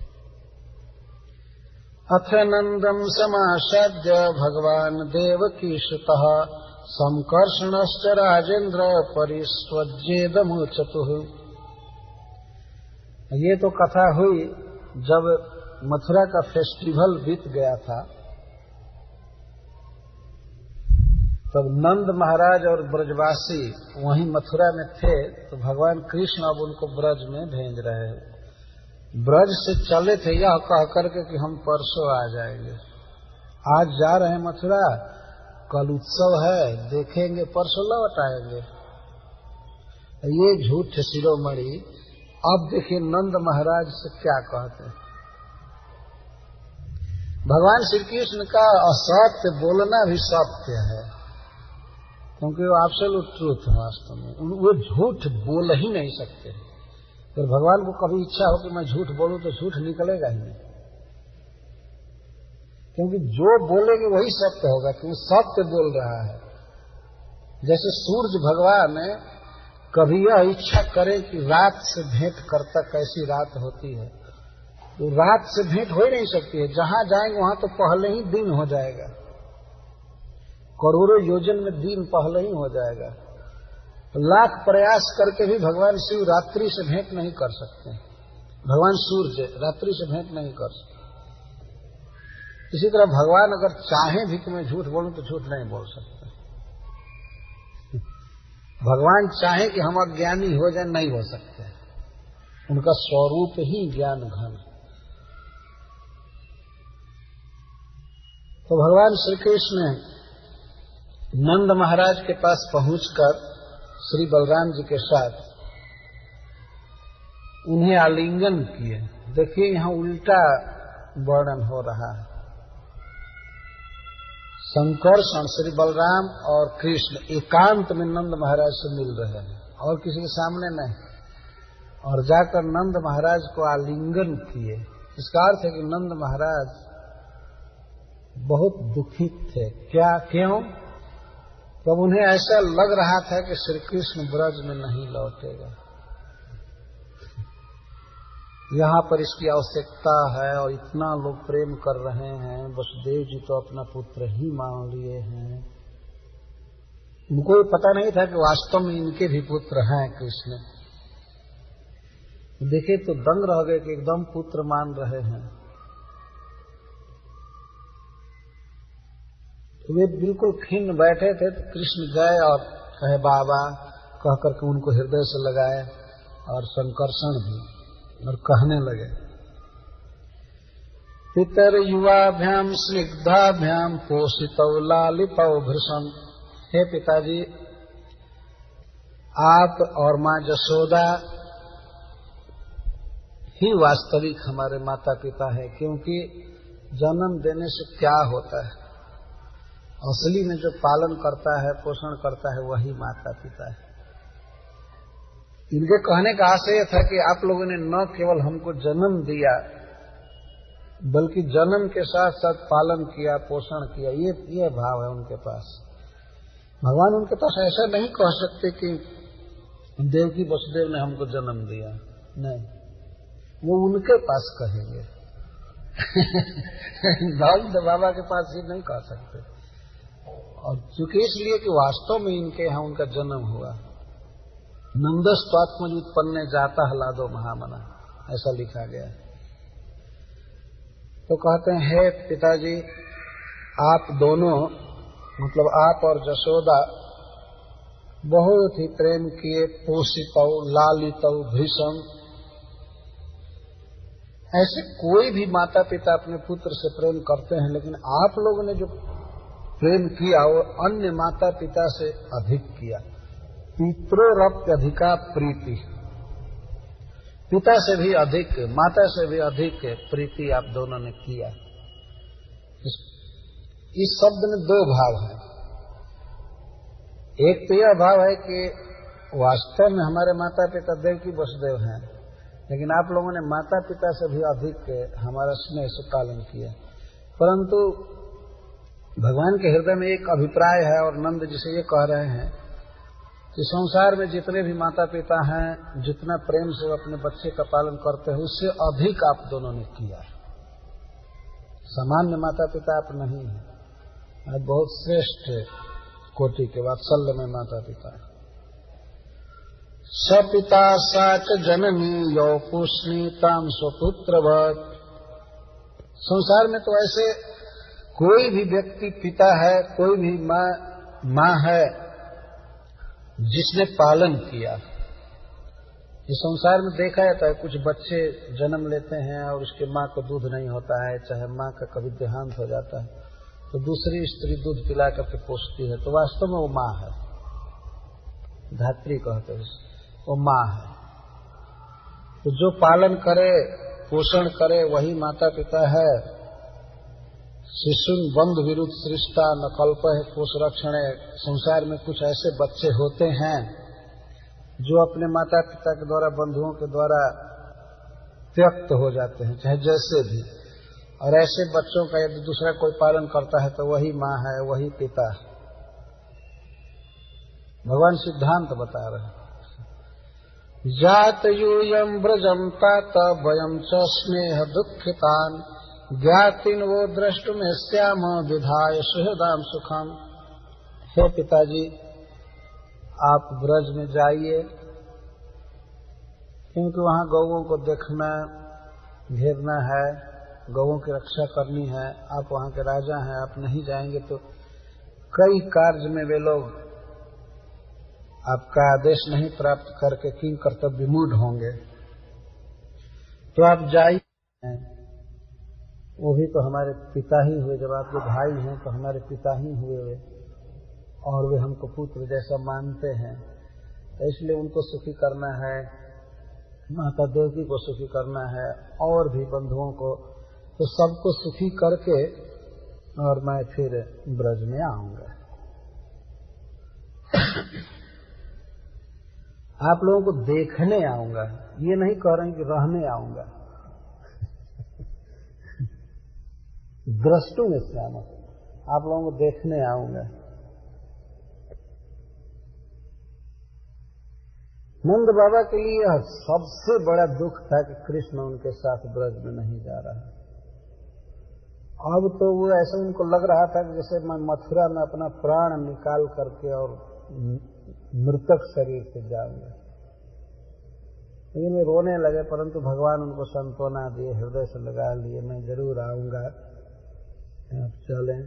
अथ नंदम समासाद्य भगवान देवकीसुतः संकर्षणश्च राजेन्द्र परिस्वज्येदमुचतुः। ये तो कथा हुई जब मथुरा का फेस्टिवल बीत गया था, तब नंद महाराज और ब्रजवासी वहीं मथुरा में थे, तो भगवान कृष्ण अब उनको ब्रज में भेज रहे हैं। ब्रज से चले थे यह कह करके कि हम परसों आ जाएंगे, आज जा रहे हैं मथुरा, कल उत्सव है, देखेंगे, परसों लौट आएंगे। ये झूठ शिरोमणि अब देखिए नंद महाराज से क्या कहते हैं। भगवान श्री कृष्ण का असत्य बोलना भी सत्य है, क्योंकि वो एब्सोल्यूट ट्रूथ है। वास्तव में वो झूठ बोल ही नहीं सकते। अगर भगवान को कभी इच्छा हो कि मैं झूठ बोलूं तो झूठ निकलेगा ही नहीं, क्योंकि जो बोलेंगे वही सत्य होगा, क्योंकि सत्य बोल रहा है। जैसे सूर्य भगवान कभी यह इच्छा करे कि रात से भेंट करता कैसी रात होती है, तो रात से भेंट हो ही नहीं सकती है। जहां जाएंगे वहां तो पहले ही दिन हो जाएगा, करोड़ों योजन में दिन पहले ही हो जाएगा। लाख प्रयास करके भी भगवान शिव रात्रि से भेंट नहीं कर सकते, भगवान सूर्य रात्रि से भेंट नहीं कर सकते। इसी तरह भगवान अगर चाहें भी कि मैं झूठ बोलूं तो झूठ नहीं बोल सकते। भगवान चाहे कि हम अज्ञानी हो जाए, नहीं हो सकते। उनका स्वरूप ही ज्ञान घन। तो भगवान श्री कृष्ण नंद महाराज के पास पहुंचकर श्री बलराम जी के साथ उन्हें आलिंगन किए। देखिए यहां उल्टा वर्णन हो रहा है। संकर्षण श्री बलराम और कृष्ण एकांत में नंद महाराज से मिल रहे हैं और किसी के सामने नहीं, और जाकर नंद महाराज को आलिंगन किए। इसका अर्थ है कि नंद महाराज बहुत दुखित थे। क्या, क्यों? तब उन्हें ऐसा लग रहा था कि श्री कृष्ण ब्रज में नहीं लौटेगा, यहाँ पर इसकी आवश्यकता है और इतना लोग प्रेम कर रहे हैं। वसुदेव जी तो अपना पुत्र ही मान लिए हैं। उनको ये पता नहीं था कि वास्तव में इनके भी पुत्र हैं कृष्ण। देखे तो दंग रह गए कि एकदम पुत्र मान रहे हैं। तो वे बिल्कुल खिन्न बैठे थे, तो कृष्ण गए और कहे बाबा कह करके उनको हृदय से लगाए, और संकर्षण भी, और कहने लगे पितर युवाभ्याम स्निग्धाभ्याम पोषितौ लालितौ भृशं। हे पिताजी, आप और मां जसोदा ही वास्तविक हमारे माता पिता है, क्योंकि जन्म देने से क्या होता है, असली में जो पालन करता है, पोषण करता है, वही माता पिता है। इनके कहने का आशय था कि आप लोगों ने न केवल हमको जन्म दिया, बल्कि जन्म के साथ साथ पालन किया, पोषण किया। ये भाव है उनके पास। भगवान उनके पास ऐसा नहीं कह सकते कि देवकी वसुदेव ने हमको जन्म दिया, नहीं, वो उनके पास कहेंगे। नंद बाबा के पास ये नहीं कह सकते, और चूंकि इसलिए कि वास्तव में इनके यहाँ उनका जन्म हुआ। नंदस्त्वात्मज उत्पन्न जाता हलादो महामना, ऐसा लिखा गया। तो कहते हैं हे पिताजी, आप दोनों, मतलब आप और जसोदा बहुत ही प्रेम किए, पोषितौ लालितौ भृशं। ऐसे कोई भी माता पिता अपने पुत्र से प्रेम करते हैं, लेकिन आप लोगों ने जो प्रेम किया वो अन्य माता पिता से अधिक किया। पितरोरप्यधिका प्रीति, पिता से भी अधिक, माता से भी अधिक प्रीति आप दोनों ने किया। इस शब्द में दो भाव हैं। एक तो यह भाव है कि वास्तव में हमारे माता पिता देवकी वसुदेव हैं, लेकिन आप लोगों ने माता पिता से भी अधिक हमारा स्नेह से पालन किया। परंतु भगवान के हृदय में एक अभिप्राय है, और नंद जिसे ये कह रहे हैं कि संसार में जितने भी माता पिता हैं, जितना प्रेम से अपने बच्चे का पालन करते हैं, उससे अधिक आप दोनों ने किया। सामान्य माता पिता आप नहीं हैं, आप बहुत श्रेष्ठ कोटि के वात्सल्य में माता पिता हैं। सपिता साच जननी यौ पुष्णी ताम स्वपुत्रवत्। संसार में तो ऐसे कोई भी व्यक्ति पिता है, कोई भी माँ है जिसने पालन किया। इस संसार में देखा जाता है कुछ बच्चे जन्म लेते हैं और उसके माँ को दूध नहीं होता है, चाहे माँ का कभी देहांत हो जाता है तो दूसरी स्त्री दूध पिला करके पोषती है, तो वास्तव में वो माँ है, धात्री कहते हैं, वो माँ है। तो जो पालन करे, पोषण करे, वही माता पिता है। शिशुन बंध विरुद्ध सृष्टा न कल्प है पोष रक्षण। संसार में कुछ ऐसे बच्चे होते हैं जो अपने माता पिता के द्वारा, बंधुओं के द्वारा त्यक्त हो जाते हैं, चाहे जैसे भी। और ऐसे बच्चों का यदि दूसरा कोई पालन करता है तो वही माँ है, वही पिता है। भगवान सिद्धांत बता रहे हैं। जात यूयम व्रजम तात वयम च स्नेह दुखितान ज्ञातिन वो द्रष्टुम श्याम विधाय सुहृदाम सुखम। हे पिताजी, आप ब्रज में जाइए, क्योंकि वहां गौओं को देखना, घेरना है, गौओं की रक्षा करनी है। आप वहां के राजा हैं, आप नहीं जाएंगे तो कई कार्य में वे लोग आपका आदेश नहीं प्राप्त करके किंग कर्तव्य विमूढ़ होंगे। तो आप जाइए, वो भी तो हमारे पिता ही हुए। जब आपके भाई हैं तो हमारे पिता ही हुए वे, और वे हमको पुत्र जैसा मानते हैं, तो इसलिए उनको सुखी करना है, माता देवकी को सुखी करना है, और भी बंधुओं को, तो सबको सुखी करके और मैं फिर ब्रज में आऊंगा। आप लोगों को देखने आऊंगा, ये नहीं कह रहे हैं कि रहने आऊंगा। द्रष्टु में श्याम, आप लोगों को देखने आऊंगा। नंद बाबा के लिए सबसे बड़ा दुख था कि कृष्ण उनके साथ ब्रज में नहीं जा रहा। अब तो वो ऐसा उनको लग रहा था कि जैसे मैं मथुरा में अपना प्राण निकाल करके और मृतक शरीर से जाऊंगा। लेकिन वे रोने लगे, परंतु भगवान उनको सांत्वना दिए, हृदय से लगा लिए, मैं जरूर आऊंगा, आप चलें।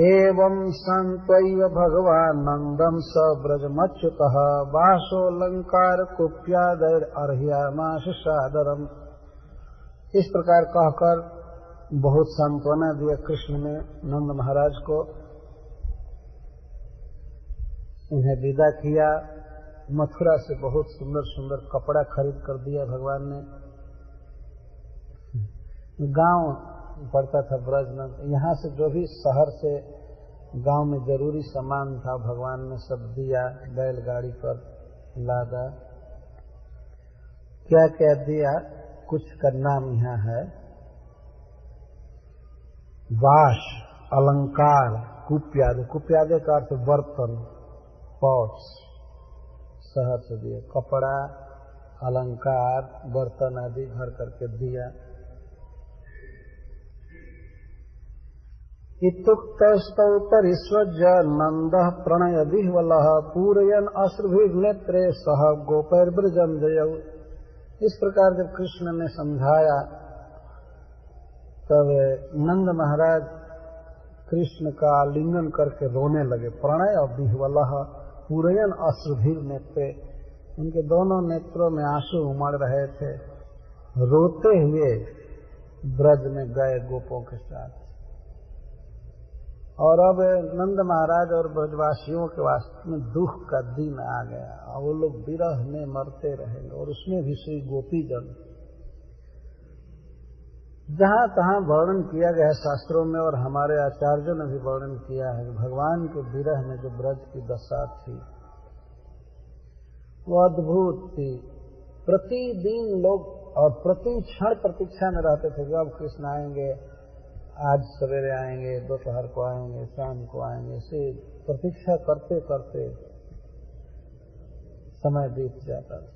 एवं संत्वैव भगवान नंदम स ब्रजमच्युतः वासोलंकार कुप्यादर अर्ह्यामाश सादरम। इस प्रकार कहकर बहुत सांत्वना दिया कृष्ण ने नंद महाराज को, उन्हें विदा किया। मथुरा से बहुत सुंदर सुंदर कपड़ा खरीद कर दिया भगवान ने। गांव पड़ता था ब्रज में, यहाँ से जो भी शहर से गांव में जरूरी सामान था भगवान ने सब दिया, बैलगाड़ी पर लादा। क्या क्या दिया, कुछ का नाम यहाँ है। वाश, अलंकार, कुप्यादे, कुप्यादे का अर्थ बर्तन, पॉट्स, शहर से दिया। कपड़ा, अलंकार, बर्तन आदि भर करके दिया। इत्युक्तस्तौतरिस्वज्य नंदः प्रणय विह्वलः पूरयन् अश्रुभिर्नेत्रे सह गोपैर्ब्रजं जयौ। इस प्रकार जब कृष्ण ने समझाया तब नंद महाराज कृष्ण का आलिंगन करके रोने लगे। प्रणय विह्वलः पूरयन् अश्रुभिर्नेत्रे, उनके दोनों नेत्रों में आंसू उमड़ रहे थे। रोते हुए ब्रज में गए गोपों के साथ। और अब नंद महाराज और ब्रजवासियों के वास्तव में दुख का दिन आ गया, और वो लोग विरह में मरते रहेंगे। और उसमें भी श्री गोपीजन, जहां तहां वर्णन किया गया है शास्त्रों में, और हमारे आचार्यों ने भी वर्णन किया है, भगवान के विरह में जो ब्रज की दशा थी वो अद्भुत थी। प्रतिदिन लोग और प्रति क्षण प्रतीक्षा में रहते थे, जब कृष्ण आएंगे, आज सवेरे आएंगे, दोपहर को आएंगे, शाम को आएंगे, ऐसे प्रतीक्षा करते करते समय बीत जाता था।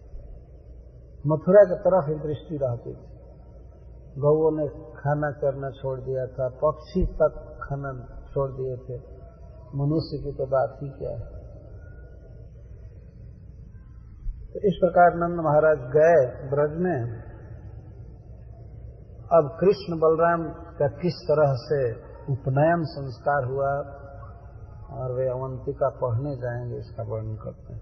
मथुरा की तरफ ही दृष्टि रहती थी। गौओं ने खाना करना छोड़ दिया था, पक्षी तक खाना छोड़ दिए थे, मनुष्य की तो बात ही क्या है। तो इस प्रकार नंद महाराज गए ब्रज में। अब कृष्ण बलराम का किस तरह से उपनयन संस्कार हुआ और वे अवंतिका पढ़ने जाएंगे, इसका वर्णन करते हैं।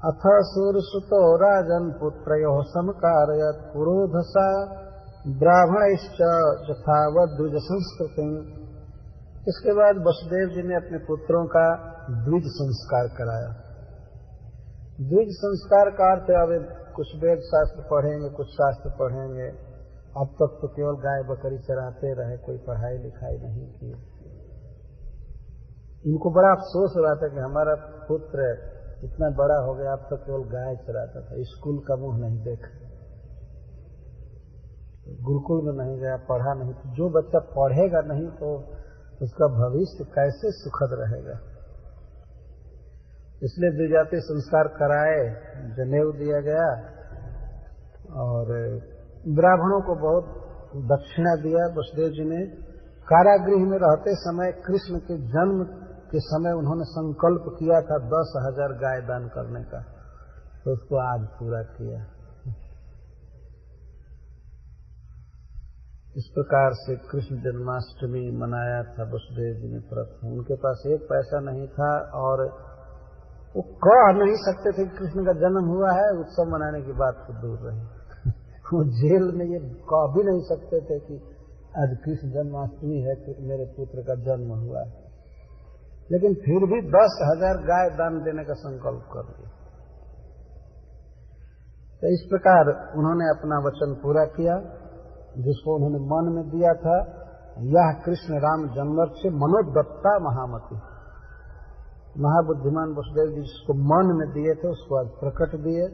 अथ सूरसुतो राजन पुत्रयोः समकारयत् पुरोधसा ब्राह्मणैश्च यथावत् द्विज संस्कृतिं। इसके बाद वसुदेव जी ने अपने पुत्रों का द्विज संस्कार कराया। द्विज संस्कार का अर्थ अब कुछ वेद शास्त्र पढ़ेंगे, कुछ शास्त्र पढ़ेंगे। अब तक तो केवल गाय बकरी चराते रहे, कोई पढ़ाई लिखाई नहीं की। इनको बड़ा अफसोस हो रहा था कि हमारा पुत्र इतना बड़ा हो गया, अब तक केवल गाय चराता था, स्कूल का मुंह नहीं देखा, गुरुकुल में नहीं गया, पढ़ा नहीं। तो जो बच्चा पढ़ेगा नहीं तो उसका भविष्य कैसे सुखद रहेगा। इसलिए द्विजाति संस्कार कराए, जनेऊ दिया गया और ब्राह्मणों को बहुत दक्षिणा दिया। वसुदेव जी ने कारागृह में रहते समय कृष्ण के जन्म के समय उन्होंने संकल्प किया था 10,000 गाय दान करने का, तो उसको आज पूरा किया। इस प्रकार से कृष्ण जन्माष्टमी मनाया था वसुदेव जी ने प्रथम। उनके पास एक पैसा नहीं था और वो कह नहीं सकते थे कि कृष्ण का जन्म हुआ है, उत्सव मनाने की बात तो दूर रही। वो जेल में ये कह भी नहीं सकते थे कि आज कृष्ण जन्माष्टमी है, मेरे पुत्र का जन्म हुआ है। लेकिन फिर भी 10,000 गाय दान देने का संकल्प कर लिया। तो इस प्रकार उन्होंने अपना वचन पूरा किया, जिसको उन्होंने मन में दिया था। यह कृष्ण राम जन्मर्क्ष्य मनोदत्ता महामति। महाबुद्धिमान वसुदेव जी जिसको मन में दिए थे उसको आज प्रकट दिए।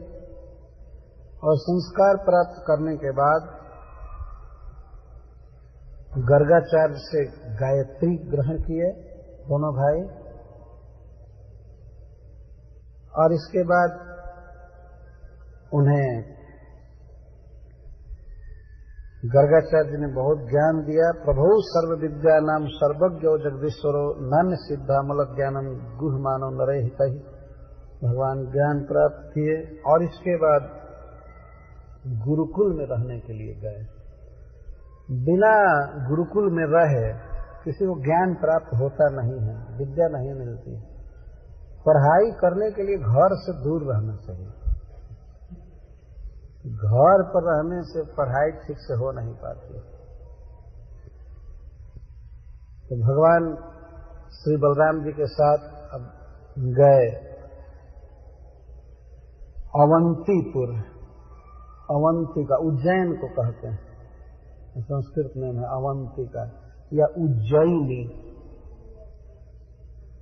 और संस्कार प्राप्त करने के बाद गर्गाचार्य से गायत्री ग्रहण किए दोनों भाई। और इसके बाद उन्हें गर्गाचार्य जी ने बहुत ज्ञान दिया। प्रभु सर्व विद्या नाम सर्वज्ञो जगदीश्वरो नान्य सिद्धामल ज्ञानम गुह मानव नरे हितहि। भगवान ज्ञान प्राप्त किए और इसके बाद गुरुकुल में रहने के लिए गए। बिना गुरुकुल में रहे किसी को ज्ञान प्राप्त होता नहीं है, विद्या नहीं मिलती। पढ़ाई करने के लिए घर से दूर रहना चाहिए। घर पर रहने से पढ़ाई ठीक से हो नहीं पाती। तो भगवान श्री बलराम जी के साथ अब गए अवंतीपुर। अवंतिका उज्जैन को कहते हैं, संस्कृत में है अवंतिका या उज्जैनी।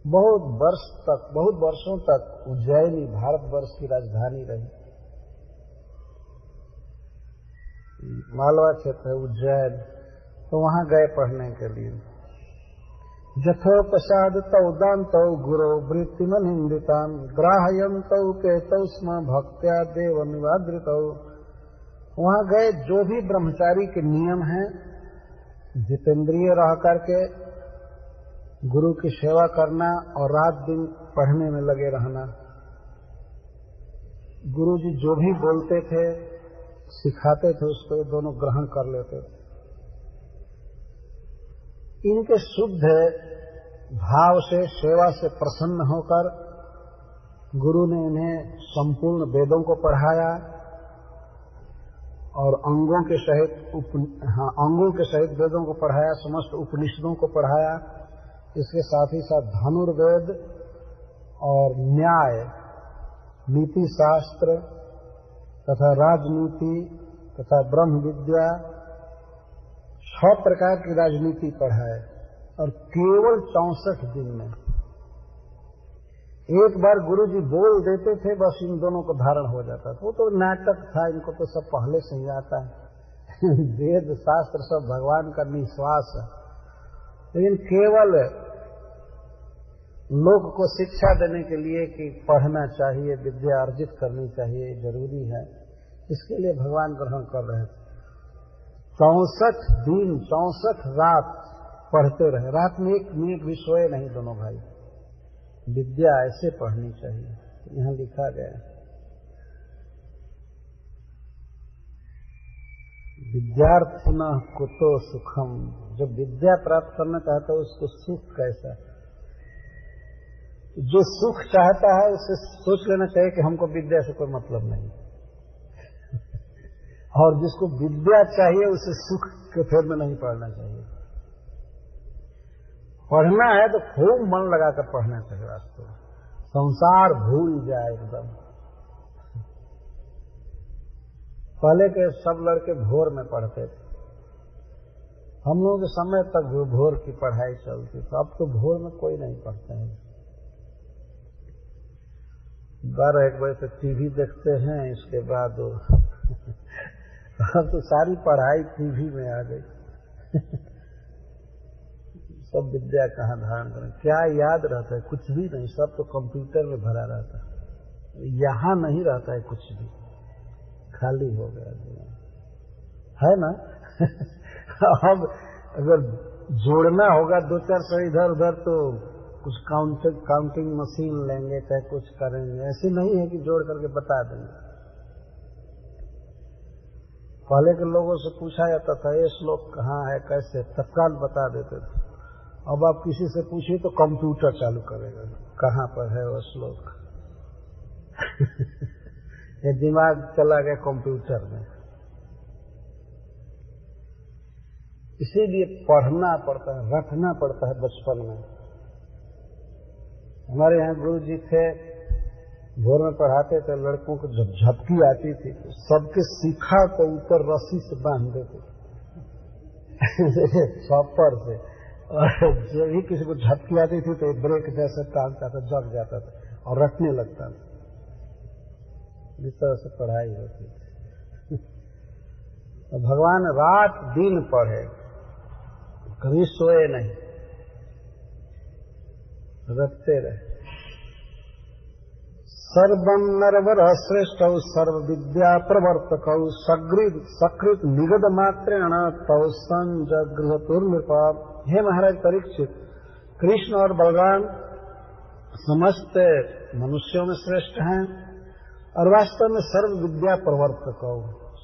बहुत वर्षों तक उज्जैनी भारतवर्ष की राजधानी रही। मालवा क्षेत्र है उज्जैन, तो वहां गए पढ़ने के लिए। जथोपसाद तौ दान्तौ गुरो वृत्तिमन हिंदितान ग्राहयन्तौ केतौ स्म भक्त्या देव निवाद्रितौ। वहां गए, जो भी ब्रह्मचारी के नियम हैं, जितेंद्रिय रह करके गुरु की सेवा करना और रात दिन पढ़ने में लगे रहना। गुरु जी जो भी बोलते थे सिखाते थे उसको ये दोनों ग्रहण कर लेते थे। इनके शुद्ध भाव से सेवा से प्रसन्न होकर गुरु ने इन्हें संपूर्ण वेदों को पढ़ाया और अंगों के सहित वेदों को पढ़ाया, समस्त उपनिषदों को पढ़ाया। इसके साथ ही साथ धनुर्वेद और न्याय, नीति शास्त्र तथा राजनीति तथा ब्रह्म विद्या, 6 प्रकार की राजनीति पढ़ाए और केवल 64 दिन में। एक बार गुरु जी बोल देते थे, बस इन दोनों को धारण हो जाता था। वो तो नाटक था, इनको तो सब पहले से ही आता है। वेद शास्त्र सब भगवान का निश्वास है, लेकिन केवल लोग को शिक्षा देने के लिए कि पढ़ना चाहिए, विद्या अर्जित करनी चाहिए, जरूरी है, इसके लिए भगवान ग्रहण कर रहे थे। 64 दिन 64 रात पढ़ते रहे, रात में 1 मिनट भी सोए नहीं दोनों भाई। विद्या ऐसे पढ़नी चाहिए, यहाँ लिखा गया। विद्यार्थिना कुतो सुखम, जब विद्या प्राप्त करना चाहता है उसको सुख कैसा, जो सुख चाहता है उसे सोच लेना चाहिए कि हमको विद्या से कोई मतलब नहीं, और जिसको विद्या चाहिए उसे सुख के फेर में नहीं पढ़ना चाहिए। पढ़ना है तो खूब मन लगाकर पढ़ना चाहिए। वास्तव में संसार भूल जाए एकदम। पहले के सब लड़के भोर में पढ़ते थे, हम लोगों के समय तक भोर की पढ़ाई चलती, तो अब तो भोर में कोई नहीं पढ़ता है। 12-1 बजे तक टीवी देखते हैं, इसके बाद अब तो सारी पढ़ाई टीवी में आ गई। सब विद्या कहाँ धारण करें, क्या याद रहता है, कुछ भी नहीं, सब तो कंप्यूटर में भरा रहता है, यहाँ नहीं रहता है कुछ भी, खाली हो गया है ना। अब अगर जोड़ना होगा 2-4 सौ इधर उधर तो कुछ काउंटिंग मशीन लेंगे, चाहे कुछ करेंगे, ऐसे नहीं है कि जोड़ करके बता देंगे। पहले के लोगों से पूछा जाता था ये श्लोक कहाँ है, कैसे, तत्काल बता देते थे। अब आप किसी से पूछिए तो कंप्यूटर चालू करेगा, कहाँ पर है वो श्लोक। ये दिमाग चला गया कंप्यूटर में। इसीलिए पढ़ना पड़ता है, रखना पड़ता है बचपन में। हमारे यहाँ गुरु जी थे, भोर में पढ़ाते थे, लड़कों को जब झपकी आती थी तो सबके शिखा को ऊपर रस्सी से बांध देते छप्पर से, और जो भी किसी को झपकी आती थी तो ब्रेक जैसे टांगता था, जग जाता था और रखने लगता था। इस तरह से पढ़ाई होती थी। तो भगवान रात दिन पढ़े, कभी सोए नहीं, रखते रहे। सर्वं नरवर श्रेष्ठ सर्व विद्या प्रवर्तक सकृत निगद मात्रेण तौ संजगृहतुर्नृपा। हे महाराज परीक्षित, कृष्ण और बलराम समस्त मनुष्यों में श्रेष्ठ हैं और वास्तव में सर्व विद्या प्रवर्तक,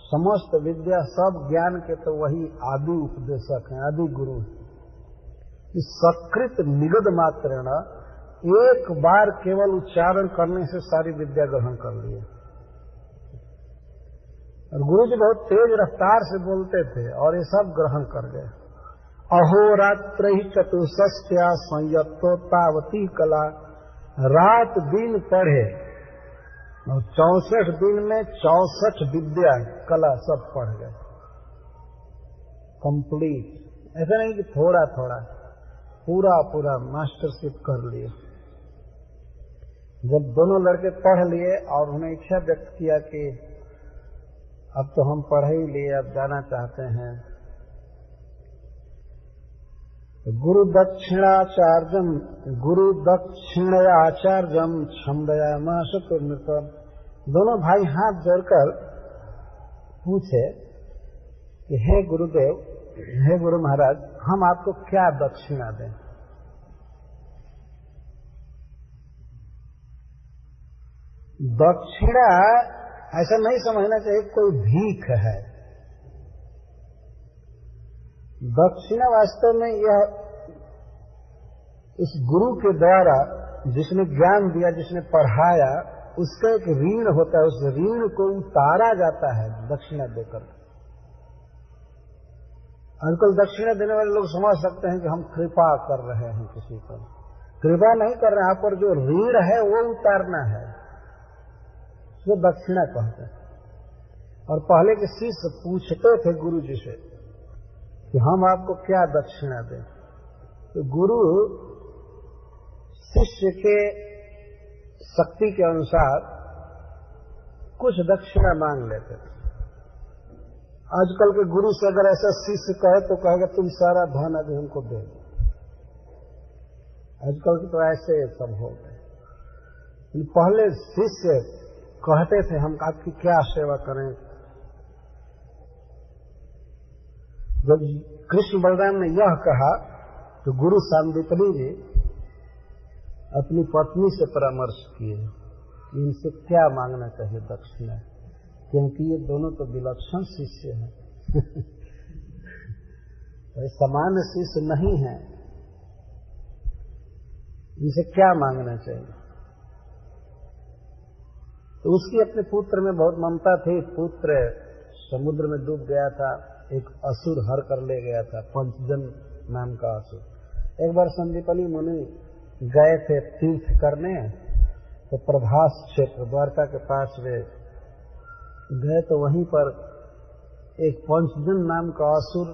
समस्त विद्या सब ज्ञान के तो वही आदि उपदेशक हैं, आदि गुरु हैं। इस सकृत निगद मात्रेण, एक बार केवल उच्चारण करने से सारी विद्या ग्रहण कर लिए। और गुरु जी बहुत तेज रफ्तार से बोलते थे और ये सब ग्रहण कर गए। अहोरात्र ही चतुष्टया संयतो तावती कला, रात दिन पढ़े और 64 दिन में 64 विद्या कला सब पढ़ गए कंप्लीट। ऐसा नहीं कि थोड़ा थोड़ा, पूरा पूरा मास्टरशिप कर लिए। जब दोनों लड़के पढ़ लिए और उन्हें इच्छा व्यक्त किया कि अब तो हम पढ़ ही लिए, अब जाना चाहते हैं, तो गुरु दक्षिणाचार्यम छंदयामास तुर्नृतम। दोनों भाई हाथ जोड़कर पूछे कि हे गुरुदेव, हे गुरु महाराज, हम आपको क्या दक्षिणा दें। दक्षिणा ऐसा नहीं समझना चाहिए कोई भीख है। दक्षिणा वास्तव में यह इस गुरु के द्वारा जिसने ज्ञान दिया, जिसने पढ़ाया, उसका एक ऋण होता है, उस ऋण को उतारा जाता है दक्षिणा देकर। आजकल दक्षिणा देने वाले लोग समझ सकते हैं कि हम कृपा कर रहे हैं किसी पर। कृपा नहीं कर रहे हैं, आप पर जो ऋण है वो उतारना है, उसको दक्षिणा कहते हैं। और पहले के शिष्य पूछते थे गुरु जी से कि हम आपको क्या दक्षिणा दें, तो गुरु शिष्य के शक्ति के अनुसार कुछ दक्षिणा मांग लेते थे। आजकल के गुरु से अगर ऐसा शिष्य कहे तो कहेगा तुम सारा धन अभी हमको दे दो, आजकल की तो ऐसे सब हो गए। पहले शिष्य कहते थे हम आपकी क्या सेवा करें। जब कृष्ण बलराम ने यह कहा तो गुरु सांदीपनि जी अपनी पत्नी से परामर्श किए कि इनसे क्या मांगना चाहिए दक्षिणा, क्योंकि ये दोनों तो विलक्षण शिष्य हैं। समान शिष्य नहीं है, इनसे क्या मांगना चाहिए। तो उसकी अपने पुत्र में बहुत ममता थी। पुत्र समुद्र में डूब गया था, एक असुर हर कर ले गया था, पंचजन नाम का असुर। एक बार संदीपनी मुनि गए थे तीर्थ करने, तो प्रभास क्षेत्र द्वारका के पास वे गए, तो वहीं पर एक पंचजन नाम का असुर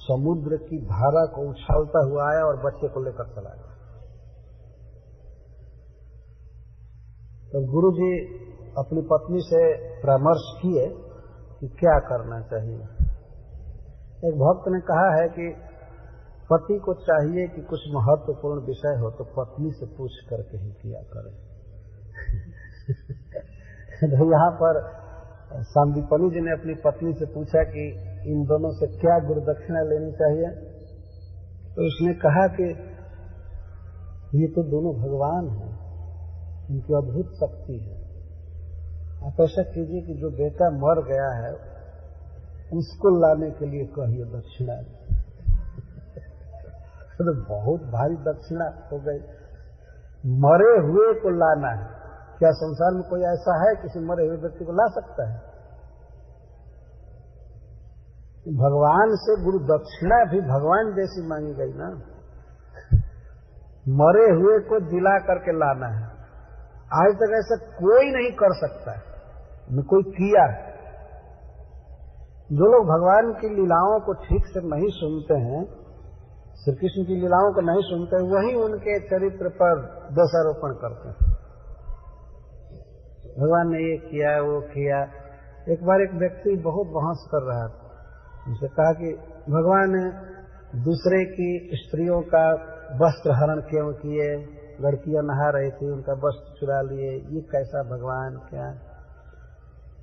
समुद्र की धारा को उछालता हुआ आया और बच्चे को लेकर चला गया। तो गुरु जी अपनी पत्नी से परामर्श किए कि क्या करना चाहिए। एक भक्त ने कहा है कि पति को चाहिए कि कुछ महत्वपूर्ण विषय हो तो पत्नी से पूछ करके ही किया करें। तो यहाँ पर सांदीपनि जी ने अपनी पत्नी से पूछा कि इन दोनों से क्या गुरुदक्षिणा लेनी चाहिए। तो उसने कहा कि ये तो दोनों भगवान हैं, इनकी अद्भुत शक्ति है। आप ऐसा कीजिए कि जो बेटा मर गया है उसको लाने के लिए कहिए दक्षिणा। तो बहुत भारी दक्षिणा हो गई। मरे हुए को लाना है। क्या संसार में कोई ऐसा है किसी मरे हुए व्यक्ति को ला सकता है? भगवान से गुरु दक्षिणा भी भगवान जैसी मांगी गई ना। मरे हुए को जिला करके लाना है। आज तक ऐसा कोई नहीं कर सकता, न कोई किया। जो लोग भगवान की लीलाओं को ठीक से नहीं सुनते हैं, श्री कृष्ण की लीलाओं को नहीं सुनते, वही उनके चरित्र पर दोषारोपण करते हैं। भगवान ने ये किया वो किया। एक बार एक व्यक्ति बहुत बहस कर रहा था, उनसे कहा कि भगवान ने दूसरे की स्त्रियों का वस्त्र हरण क्यों किए? लड़कियां नहा रही थी, उनका वस्त्र चुरा लिए, ये कैसा भगवान क्या?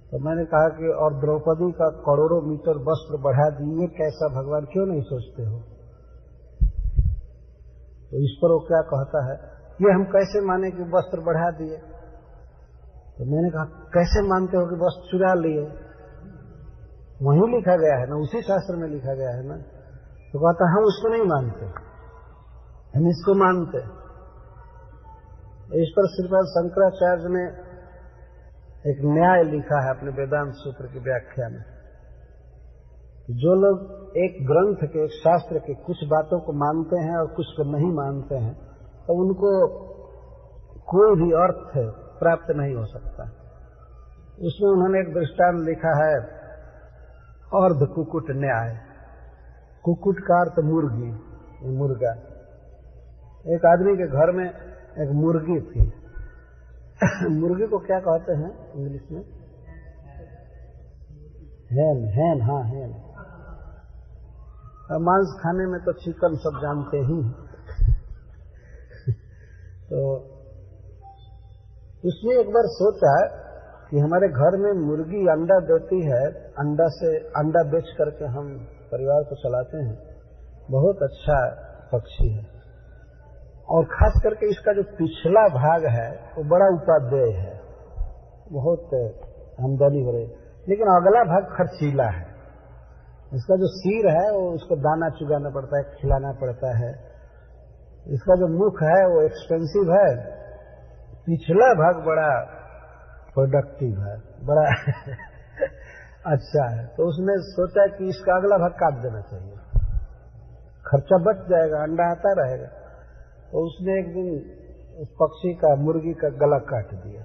तो मैंने कहा कि और द्रौपदी का करोड़ों मीटर वस्त्र बढ़ा दिए, कैसा भगवान क्यों नहीं सोचते हो? तो इस पर वो क्या कहता है, ये हम कैसे माने कि वस्त्र बढ़ा दिए? तो मैंने कहा कैसे मानते हो कि वस्त्र चुरा लिए? वहीं लिखा गया है ना, उसी शास्त्र में लिखा गया है ना। तो कहता हम उसको नहीं मानते, हम इसको मानते। इस पर श्रीपाद शंकराचार्य ने एक न्याय लिखा है अपने वेदांत सूत्र की व्याख्या में। जो लोग एक ग्रंथ के, एक शास्त्र के कुछ बातों को मानते हैं और कुछ को नहीं मानते हैं, तो उनको कोई भी अर्थ प्राप्त नहीं हो सकता। उसमें उन्होंने एक दृष्टांत लिखा है, अर्ध कुकुट न्याय। कुकुट का अर्थ मुर्गी, मुर्गा। एक आदमी के घर में एक मुर्गी थी। मुर्गी को क्या कहते हैं इंग्लिश में? हैन। हैन, हाँ हैन। मांस खाने में तो चिकन सब जानते ही। तो उसने एक बार सोचा कि हमारे घर में मुर्गी अंडा देती है, अंडा बेच करके हम परिवार को चलाते हैं, बहुत अच्छा पक्षी है, और खास करके इसका जो पिछला भाग है वो बड़ा उपादेय है, बहुत आमदनी हो रही, लेकिन अगला भाग खर्चीला है। इसका जो सिर है वो उसको दाना चुगाना पड़ता है, खिलाना पड़ता है। इसका जो मुख है वो एक्सपेंसिव है, पिछला भाग बड़ा प्रोडक्टिव है, बड़ा अच्छा है। तो उसने सोचा कि इसका अगला भाग काट देना चाहिए, खर्चा बच जाएगा, अंडा आता रहेगा। तो उसने एक दिन उस पक्षी का, मुर्गी का गला काट दिया।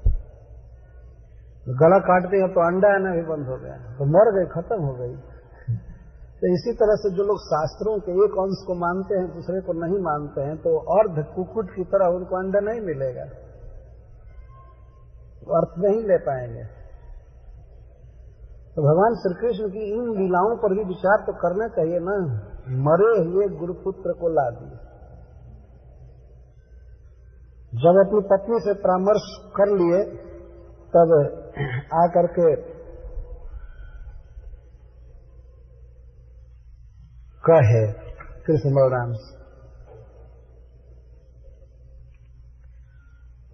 गला काट दिया तो अंडा आना भी बंद हो गया, तो मर गई, खत्म हो गई। तो इसी तरह से जो लोग शास्त्रों के एक अंश को मानते हैं, दूसरे को नहीं मानते हैं, तो अर्ध कुकुट की तरह उनको अंडा नहीं मिलेगा, अर्थ नहीं ले पाएंगे। तो भगवान श्री कृष्ण की इन लीलाओं पर भी विचार तो करना चाहिए ना। मरे हुए गुरुपुत्र को ला दिए, जब अपनी पत्नी से परामर्श कर लिए तब आकर के कहे कृष्ण बलराम से,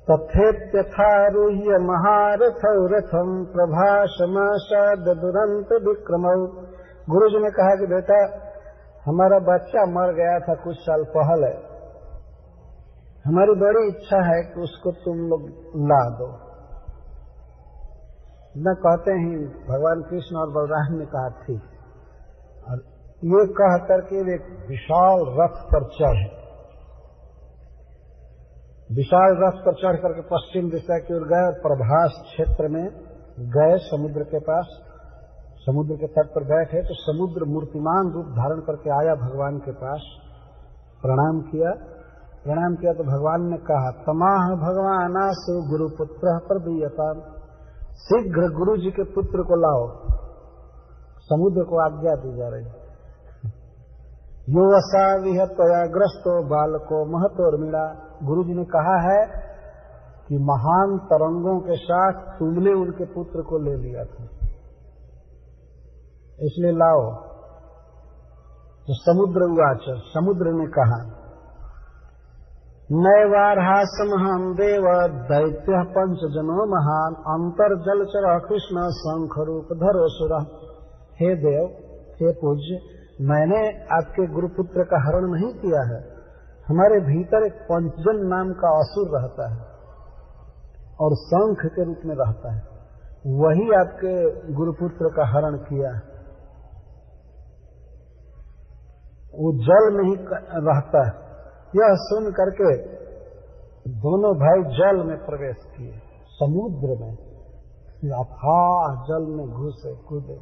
तथेत्यथारूह्य महारथौ रथम प्रभासमासाद दुरंत विक्रमौ। गुरु जी ने कहा कि बेटा हमारा बच्चा मर गया था कुछ साल पहले, हमारी बड़ी इच्छा है कि उसको तुम लोग ला दो। न कहते ही भगवान कृष्ण और बलराम ने कहा थी, और ये कह करके एक विशाल रथ पर चढ़े, विशाल रथ पर चढ़ करके पश्चिम दिशा की ओर गए और प्रभास क्षेत्र में गए, समुद्र के पास। समुद्र के तट पर बैठे तो समुद्र मूर्तिमान रूप धारण करके आया भगवान के पास, प्रणाम किया। प्रणाम किया तो भगवान ने कहा, तमाह भगवानासु गुरुपुत्र प्रदीयता, शीघ्र गुरु जी के पुत्र को लाओ। समुद्र को आज्ञा दी जा रही। यो वसा विहत्वया ग्रस्तो बालको महतोर्मिणा। गुरु जी ने कहा है कि महान तरंगों के साथ तुमने उनके पुत्र को ले लिया था, इसलिए लाओ। तो समुद्र उवाच, समुद्र ने कहा, नैवार्हासमहं देव दैत्य पंच जनो महान अंतर जलचर कृष्ण शंख रूप धरोसुर। हे देव, हे पूज्य, मैंने आपके गुरुपुत्र का हरण नहीं किया है। हमारे भीतर एक पंचजन नाम का असुर रहता है और शंख के रूप में रहता है, वही आपके गुरुपुत्र का हरण किया है। वो जल में ही रहता है। यह सुन करके दोनों भाई जल में प्रवेश किए, समुद्र में, अथाह जल में घुसे कूदे।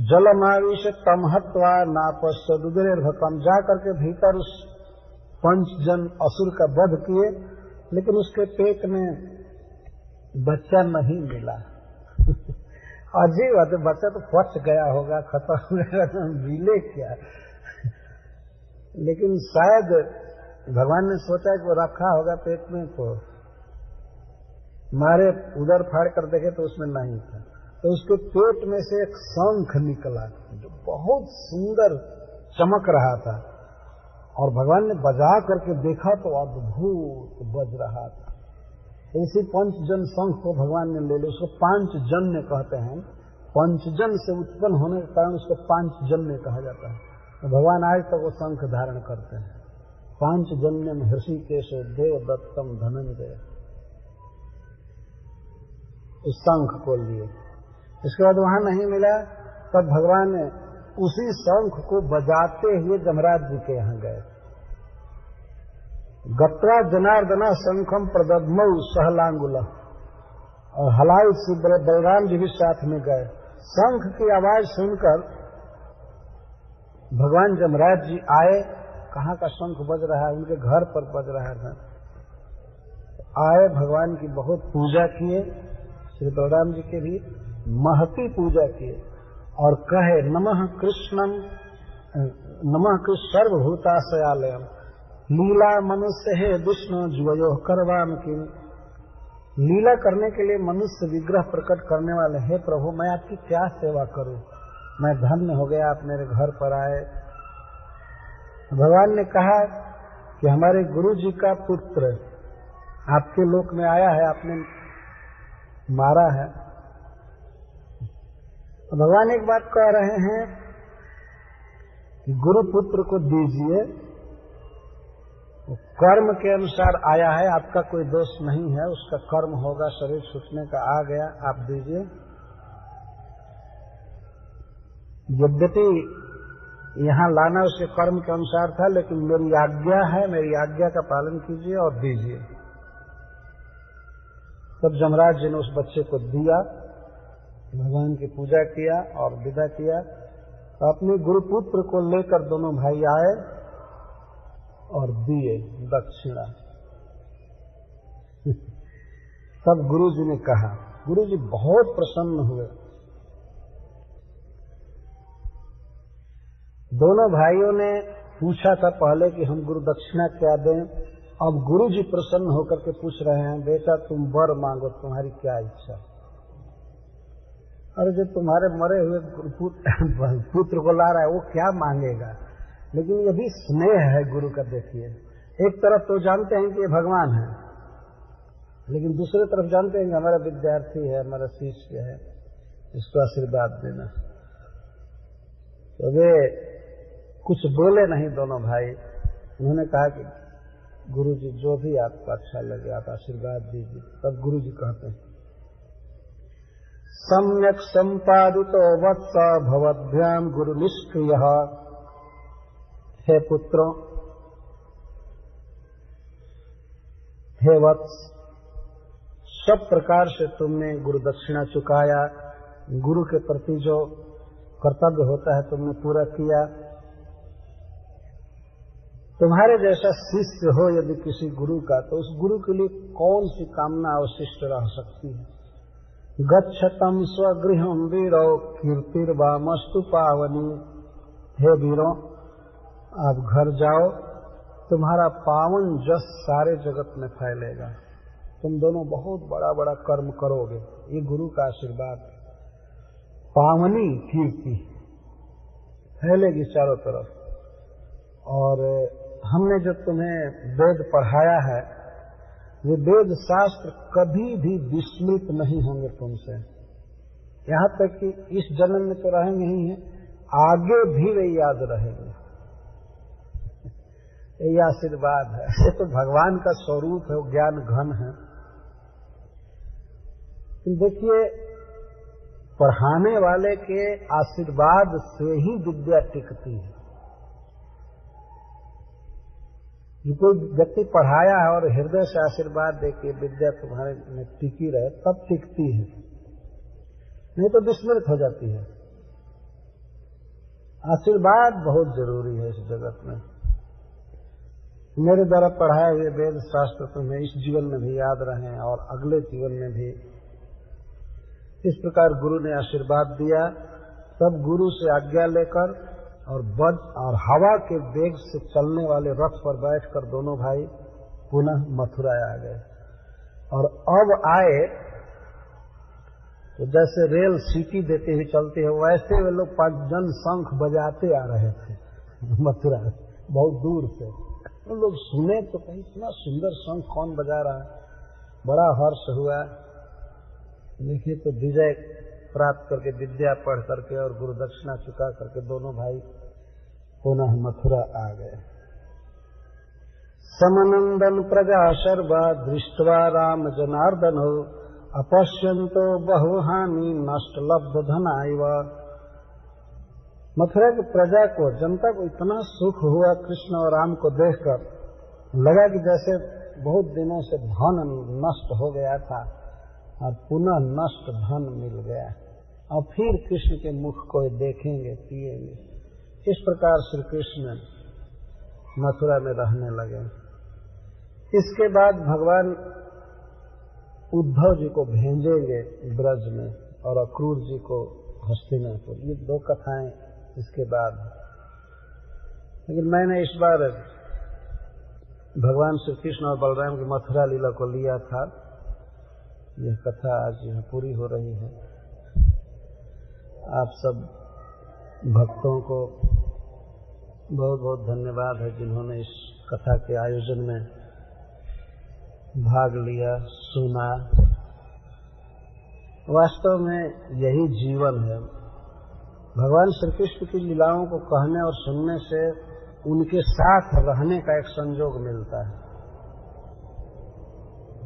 जलमाविश तमहत्वा नापस्य दुर्भकम, जाकर के भीतर उस पंचजन असुर का वध किए, लेकिन उसके पेट में बच्चा नहीं मिला। अजीब बात है, बच्चा तो पच गया होगा, खत्म हो गया, मिले क्या। लेकिन शायद भगवान ने सोचा कि वो रखा होगा पेट में, तो मारे उधर फाड़ कर देखे तो उसमें नहीं था। तो उसके पेट में से एक शंख निकला जो बहुत सुंदर चमक रहा था, और भगवान ने बजा करके देखा तो अद्भुत बज रहा था। इसी पंचजन शंख को भगवान ने ले लिया। उसको पांचजन्य कहते हैं। पंचजन से उत्पन्न होने के कारण उसको पांचजन्य कहा जाता है। तो भगवान आज तक वो शंख धारण करते हैं। पांचजन्यम ऋषिकेश देव दत्तम धनंजय, उस शंख को लिए। इसके बाद वहां नहीं मिला, तब भगवान ने उसी शंख को बजाते हुए जमराज जी के यहां गए। गत्रा जनार्दना शंखम प्रदद्मौ सहलांगुला, और हलाई से बलराम जी भी साथ में गए। शंख की आवाज सुनकर भगवान जमराज जी आए। कहाँ का शंख बज रहा है? उनके घर पर बज रहा था। आए, भगवान की बहुत पूजा किए, श्री बलराम जी के भी महती पूजा किए, और कहे नमः कृष्णम, नमः कृष्ण सर्वभूताशयालयम, लीला मनुष्य है विष्णु जुवयो करवाम की। लीला करने के लिए मनुष्य विग्रह प्रकट करने वाले, हे प्रभु मैं आपकी क्या सेवा करूं, मैं धन्य हो गया आप मेरे घर पर आए। भगवान ने कहा कि हमारे गुरु जी का पुत्र आपके लोक में आया है, आपने मारा है। भगवान एक बात कह रहे हैं कि गुरु पुत्र को दीजिए, कर्म के अनुसार आया है, आपका कोई दोष नहीं है, उसका कर्म होगा, शरीर छूटने का आ गया, आप दीजिए। यद्यपि यहाँ लाना उसके कर्म के अनुसार था, लेकिन मेरी आज्ञा है, मेरी आज्ञा का पालन कीजिए और दीजिए। तब जमराज जी ने उस बच्चे को दिया, भगवान की पूजा किया और विदा किया। अपने गुरुपुत्र को लेकर दोनों भाई आए और दिए दक्षिणा। तब गुरु जी ने कहा, गुरु जी बहुत प्रसन्न हुए। दोनों भाइयों ने पूछा था पहले कि हम गुरु दक्षिणा क्या दें, अब गुरु जी प्रसन्न होकर के पूछ रहे हैं, बेटा तुम वर मांगो, तुम्हारी क्या इच्छा? अरे जो तुम्हारे मरे हुए पुत्र को ला रहा है वो क्या मांगेगा? लेकिन ये भी स्नेह है गुरु का। देखिए, एक तरफ तो जानते हैं कि ये भगवान है, लेकिन दूसरी तरफ जानते हैं कि हमारा विद्यार्थी है, हमारा शिष्य है, इसको आशीर्वाद देना। तो वे कुछ बोले नहीं दोनों भाई। उन्होंने कहा कि गुरु जी जो भी आपको अच्छा लगे आप आशीर्वाद दीजिए। तब गुरु जी कहते हैं, सम्यक संपादितो वत्स भवद्भ्याम गुरु निष्क्रियः। हे पुत्रों, हे वत्स, सब प्रकार से तुमने गुरु दक्षिणा चुकाया, गुरु के प्रति जो कर्तव्य होता है तुमने पूरा किया। तुम्हारे जैसा शिष्य हो यदि किसी गुरु का, तो उस गुरु के लिए कौन सी कामना अवशिष्ट रह सकती है? गच्छतम स्वगृहम वीरो कीर्तिर्वामस्तु पावनी। हे वीरों, आप घर जाओ, तुम्हारा पावन जस सारे जगत में फैलेगा। तुम दोनों बहुत बड़ा बड़ा कर्म करोगे, ये गुरु का आशीर्वाद। पावनी कीर्ति फैलेगी चारों तरफ। और हमने जो तुम्हें वेद पढ़ाया है, ये वेद शास्त्र कभी भी विस्मृत नहीं होंगे तुमसे। यहाँ तक कि इस जन्म में तो रहेंगे ही हैं, आगे भी वे याद रहेंगे। ये आशीर्वाद है। ये तो भगवान का स्वरूप है, वो ज्ञान घन है। देखिए, पढ़ाने वाले के आशीर्वाद से ही विद्या टिकती है। कोई व्यक्ति पढ़ाया है और हृदय से आशीर्वाद देके विद्या तुम्हारे में टिकी रहे, तब टिकती है, नहीं तो विस्मृत हो जाती है। आशीर्वाद बहुत जरूरी है इस जगत में। मेरे द्वारा पढ़ाए हुए वेद शास्त्र तुम्हें इस जीवन में भी याद रहें और अगले जीवन में भी। इस प्रकार गुरु ने आशीर्वाद दिया। तब गुरु से आज्ञा लेकर और हवा के वेग से चलने वाले रथ पर बैठकर दोनों भाई पुनः मथुरा आ गए। और अब आए तो जैसे रेल सीटी देते हुए चलते हैं, वैसे वे लोग 5 जन शंख बजाते आ रहे थे मथुरा, बहुत दूर से। तो लोग सुने तो कहीं इतना सुंदर शंख कौन बजा रहा है, बड़ा हर्ष हुआ। देखिए, तो विजय प्राप्त करके, विद्या पढ़ करके और गुरु दक्षिणा चुका करके दोनों भाई पुनः मथुरा आ गए। समनंदन प्रजा सर्वा दृष्ट्वा राम जनार्दन हो अपश्यंतो बहुहानि नष्ट लब्ध धनाइव। मथुरा की प्रजा को, जनता को इतना सुख हुआ कृष्ण और राम को देखकर, लगा कि जैसे बहुत दिनों से धन नष्ट हो गया था और पुनः नष्ट धन मिल गया, और फिर कृष्ण के मुख को देखेंगे, पिएंगे। इस प्रकार श्री कृष्ण मथुरा में रहने लगे। इसके बाद भगवान उद्धव जी को भेजेंगे ब्रज में और अक्रूर जी को हस्तिनापुर। ये 2 कथाएं इसके बाद। लेकिन मैंने इस बार भगवान श्री कृष्ण और बलराम की मथुरा लीला को लिया था। यह कथा आज यहाँ पूरी हो रही है। आप सब भक्तों को बहुत बहुत धन्यवाद है जिन्होंने इस कथा के आयोजन में भाग लिया, सुना। वास्तव में यही जीवन है। भगवान श्री कृष्ण की लीलाओं को कहने और सुनने से उनके साथ रहने का एक संयोग मिलता है।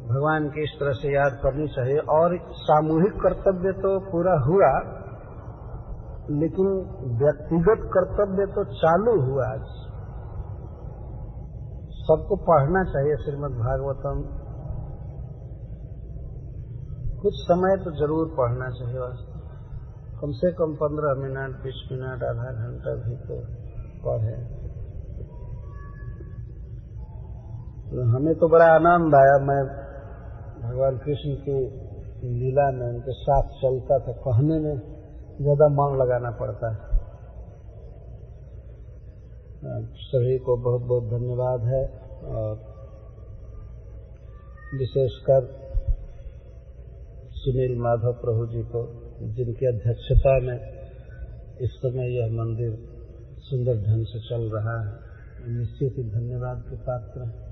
भगवान की इस तरह से याद करनी चाहिए। और सामूहिक कर्तव्य तो पूरा हुआ, लेकिन व्यक्तिगत कर्तव्य तो चालू हुआ। सबको पढ़ना चाहिए श्रीमद् भागवतम। कुछ समय तो जरूर पढ़ना चाहिए। वास्तव कम से कम 15 मिनट, 20 मिनट, आधा घंटा भी तो पढ़े। तो हमें तो बड़ा आनंद आया। मैं भगवान कृष्ण की लीला में उनके साथ चलता था। कहने में ज्यादा मन लगाना पड़ता है। सभी को बहुत बहुत धन्यवाद है। और विशेषकर सुनील माधव प्रभु जी को, जिनकी अध्यक्षता में इस समय यह मंदिर सुंदर ढंग से चल रहा है, निश्चित ही धन्यवाद के पात्र हैं।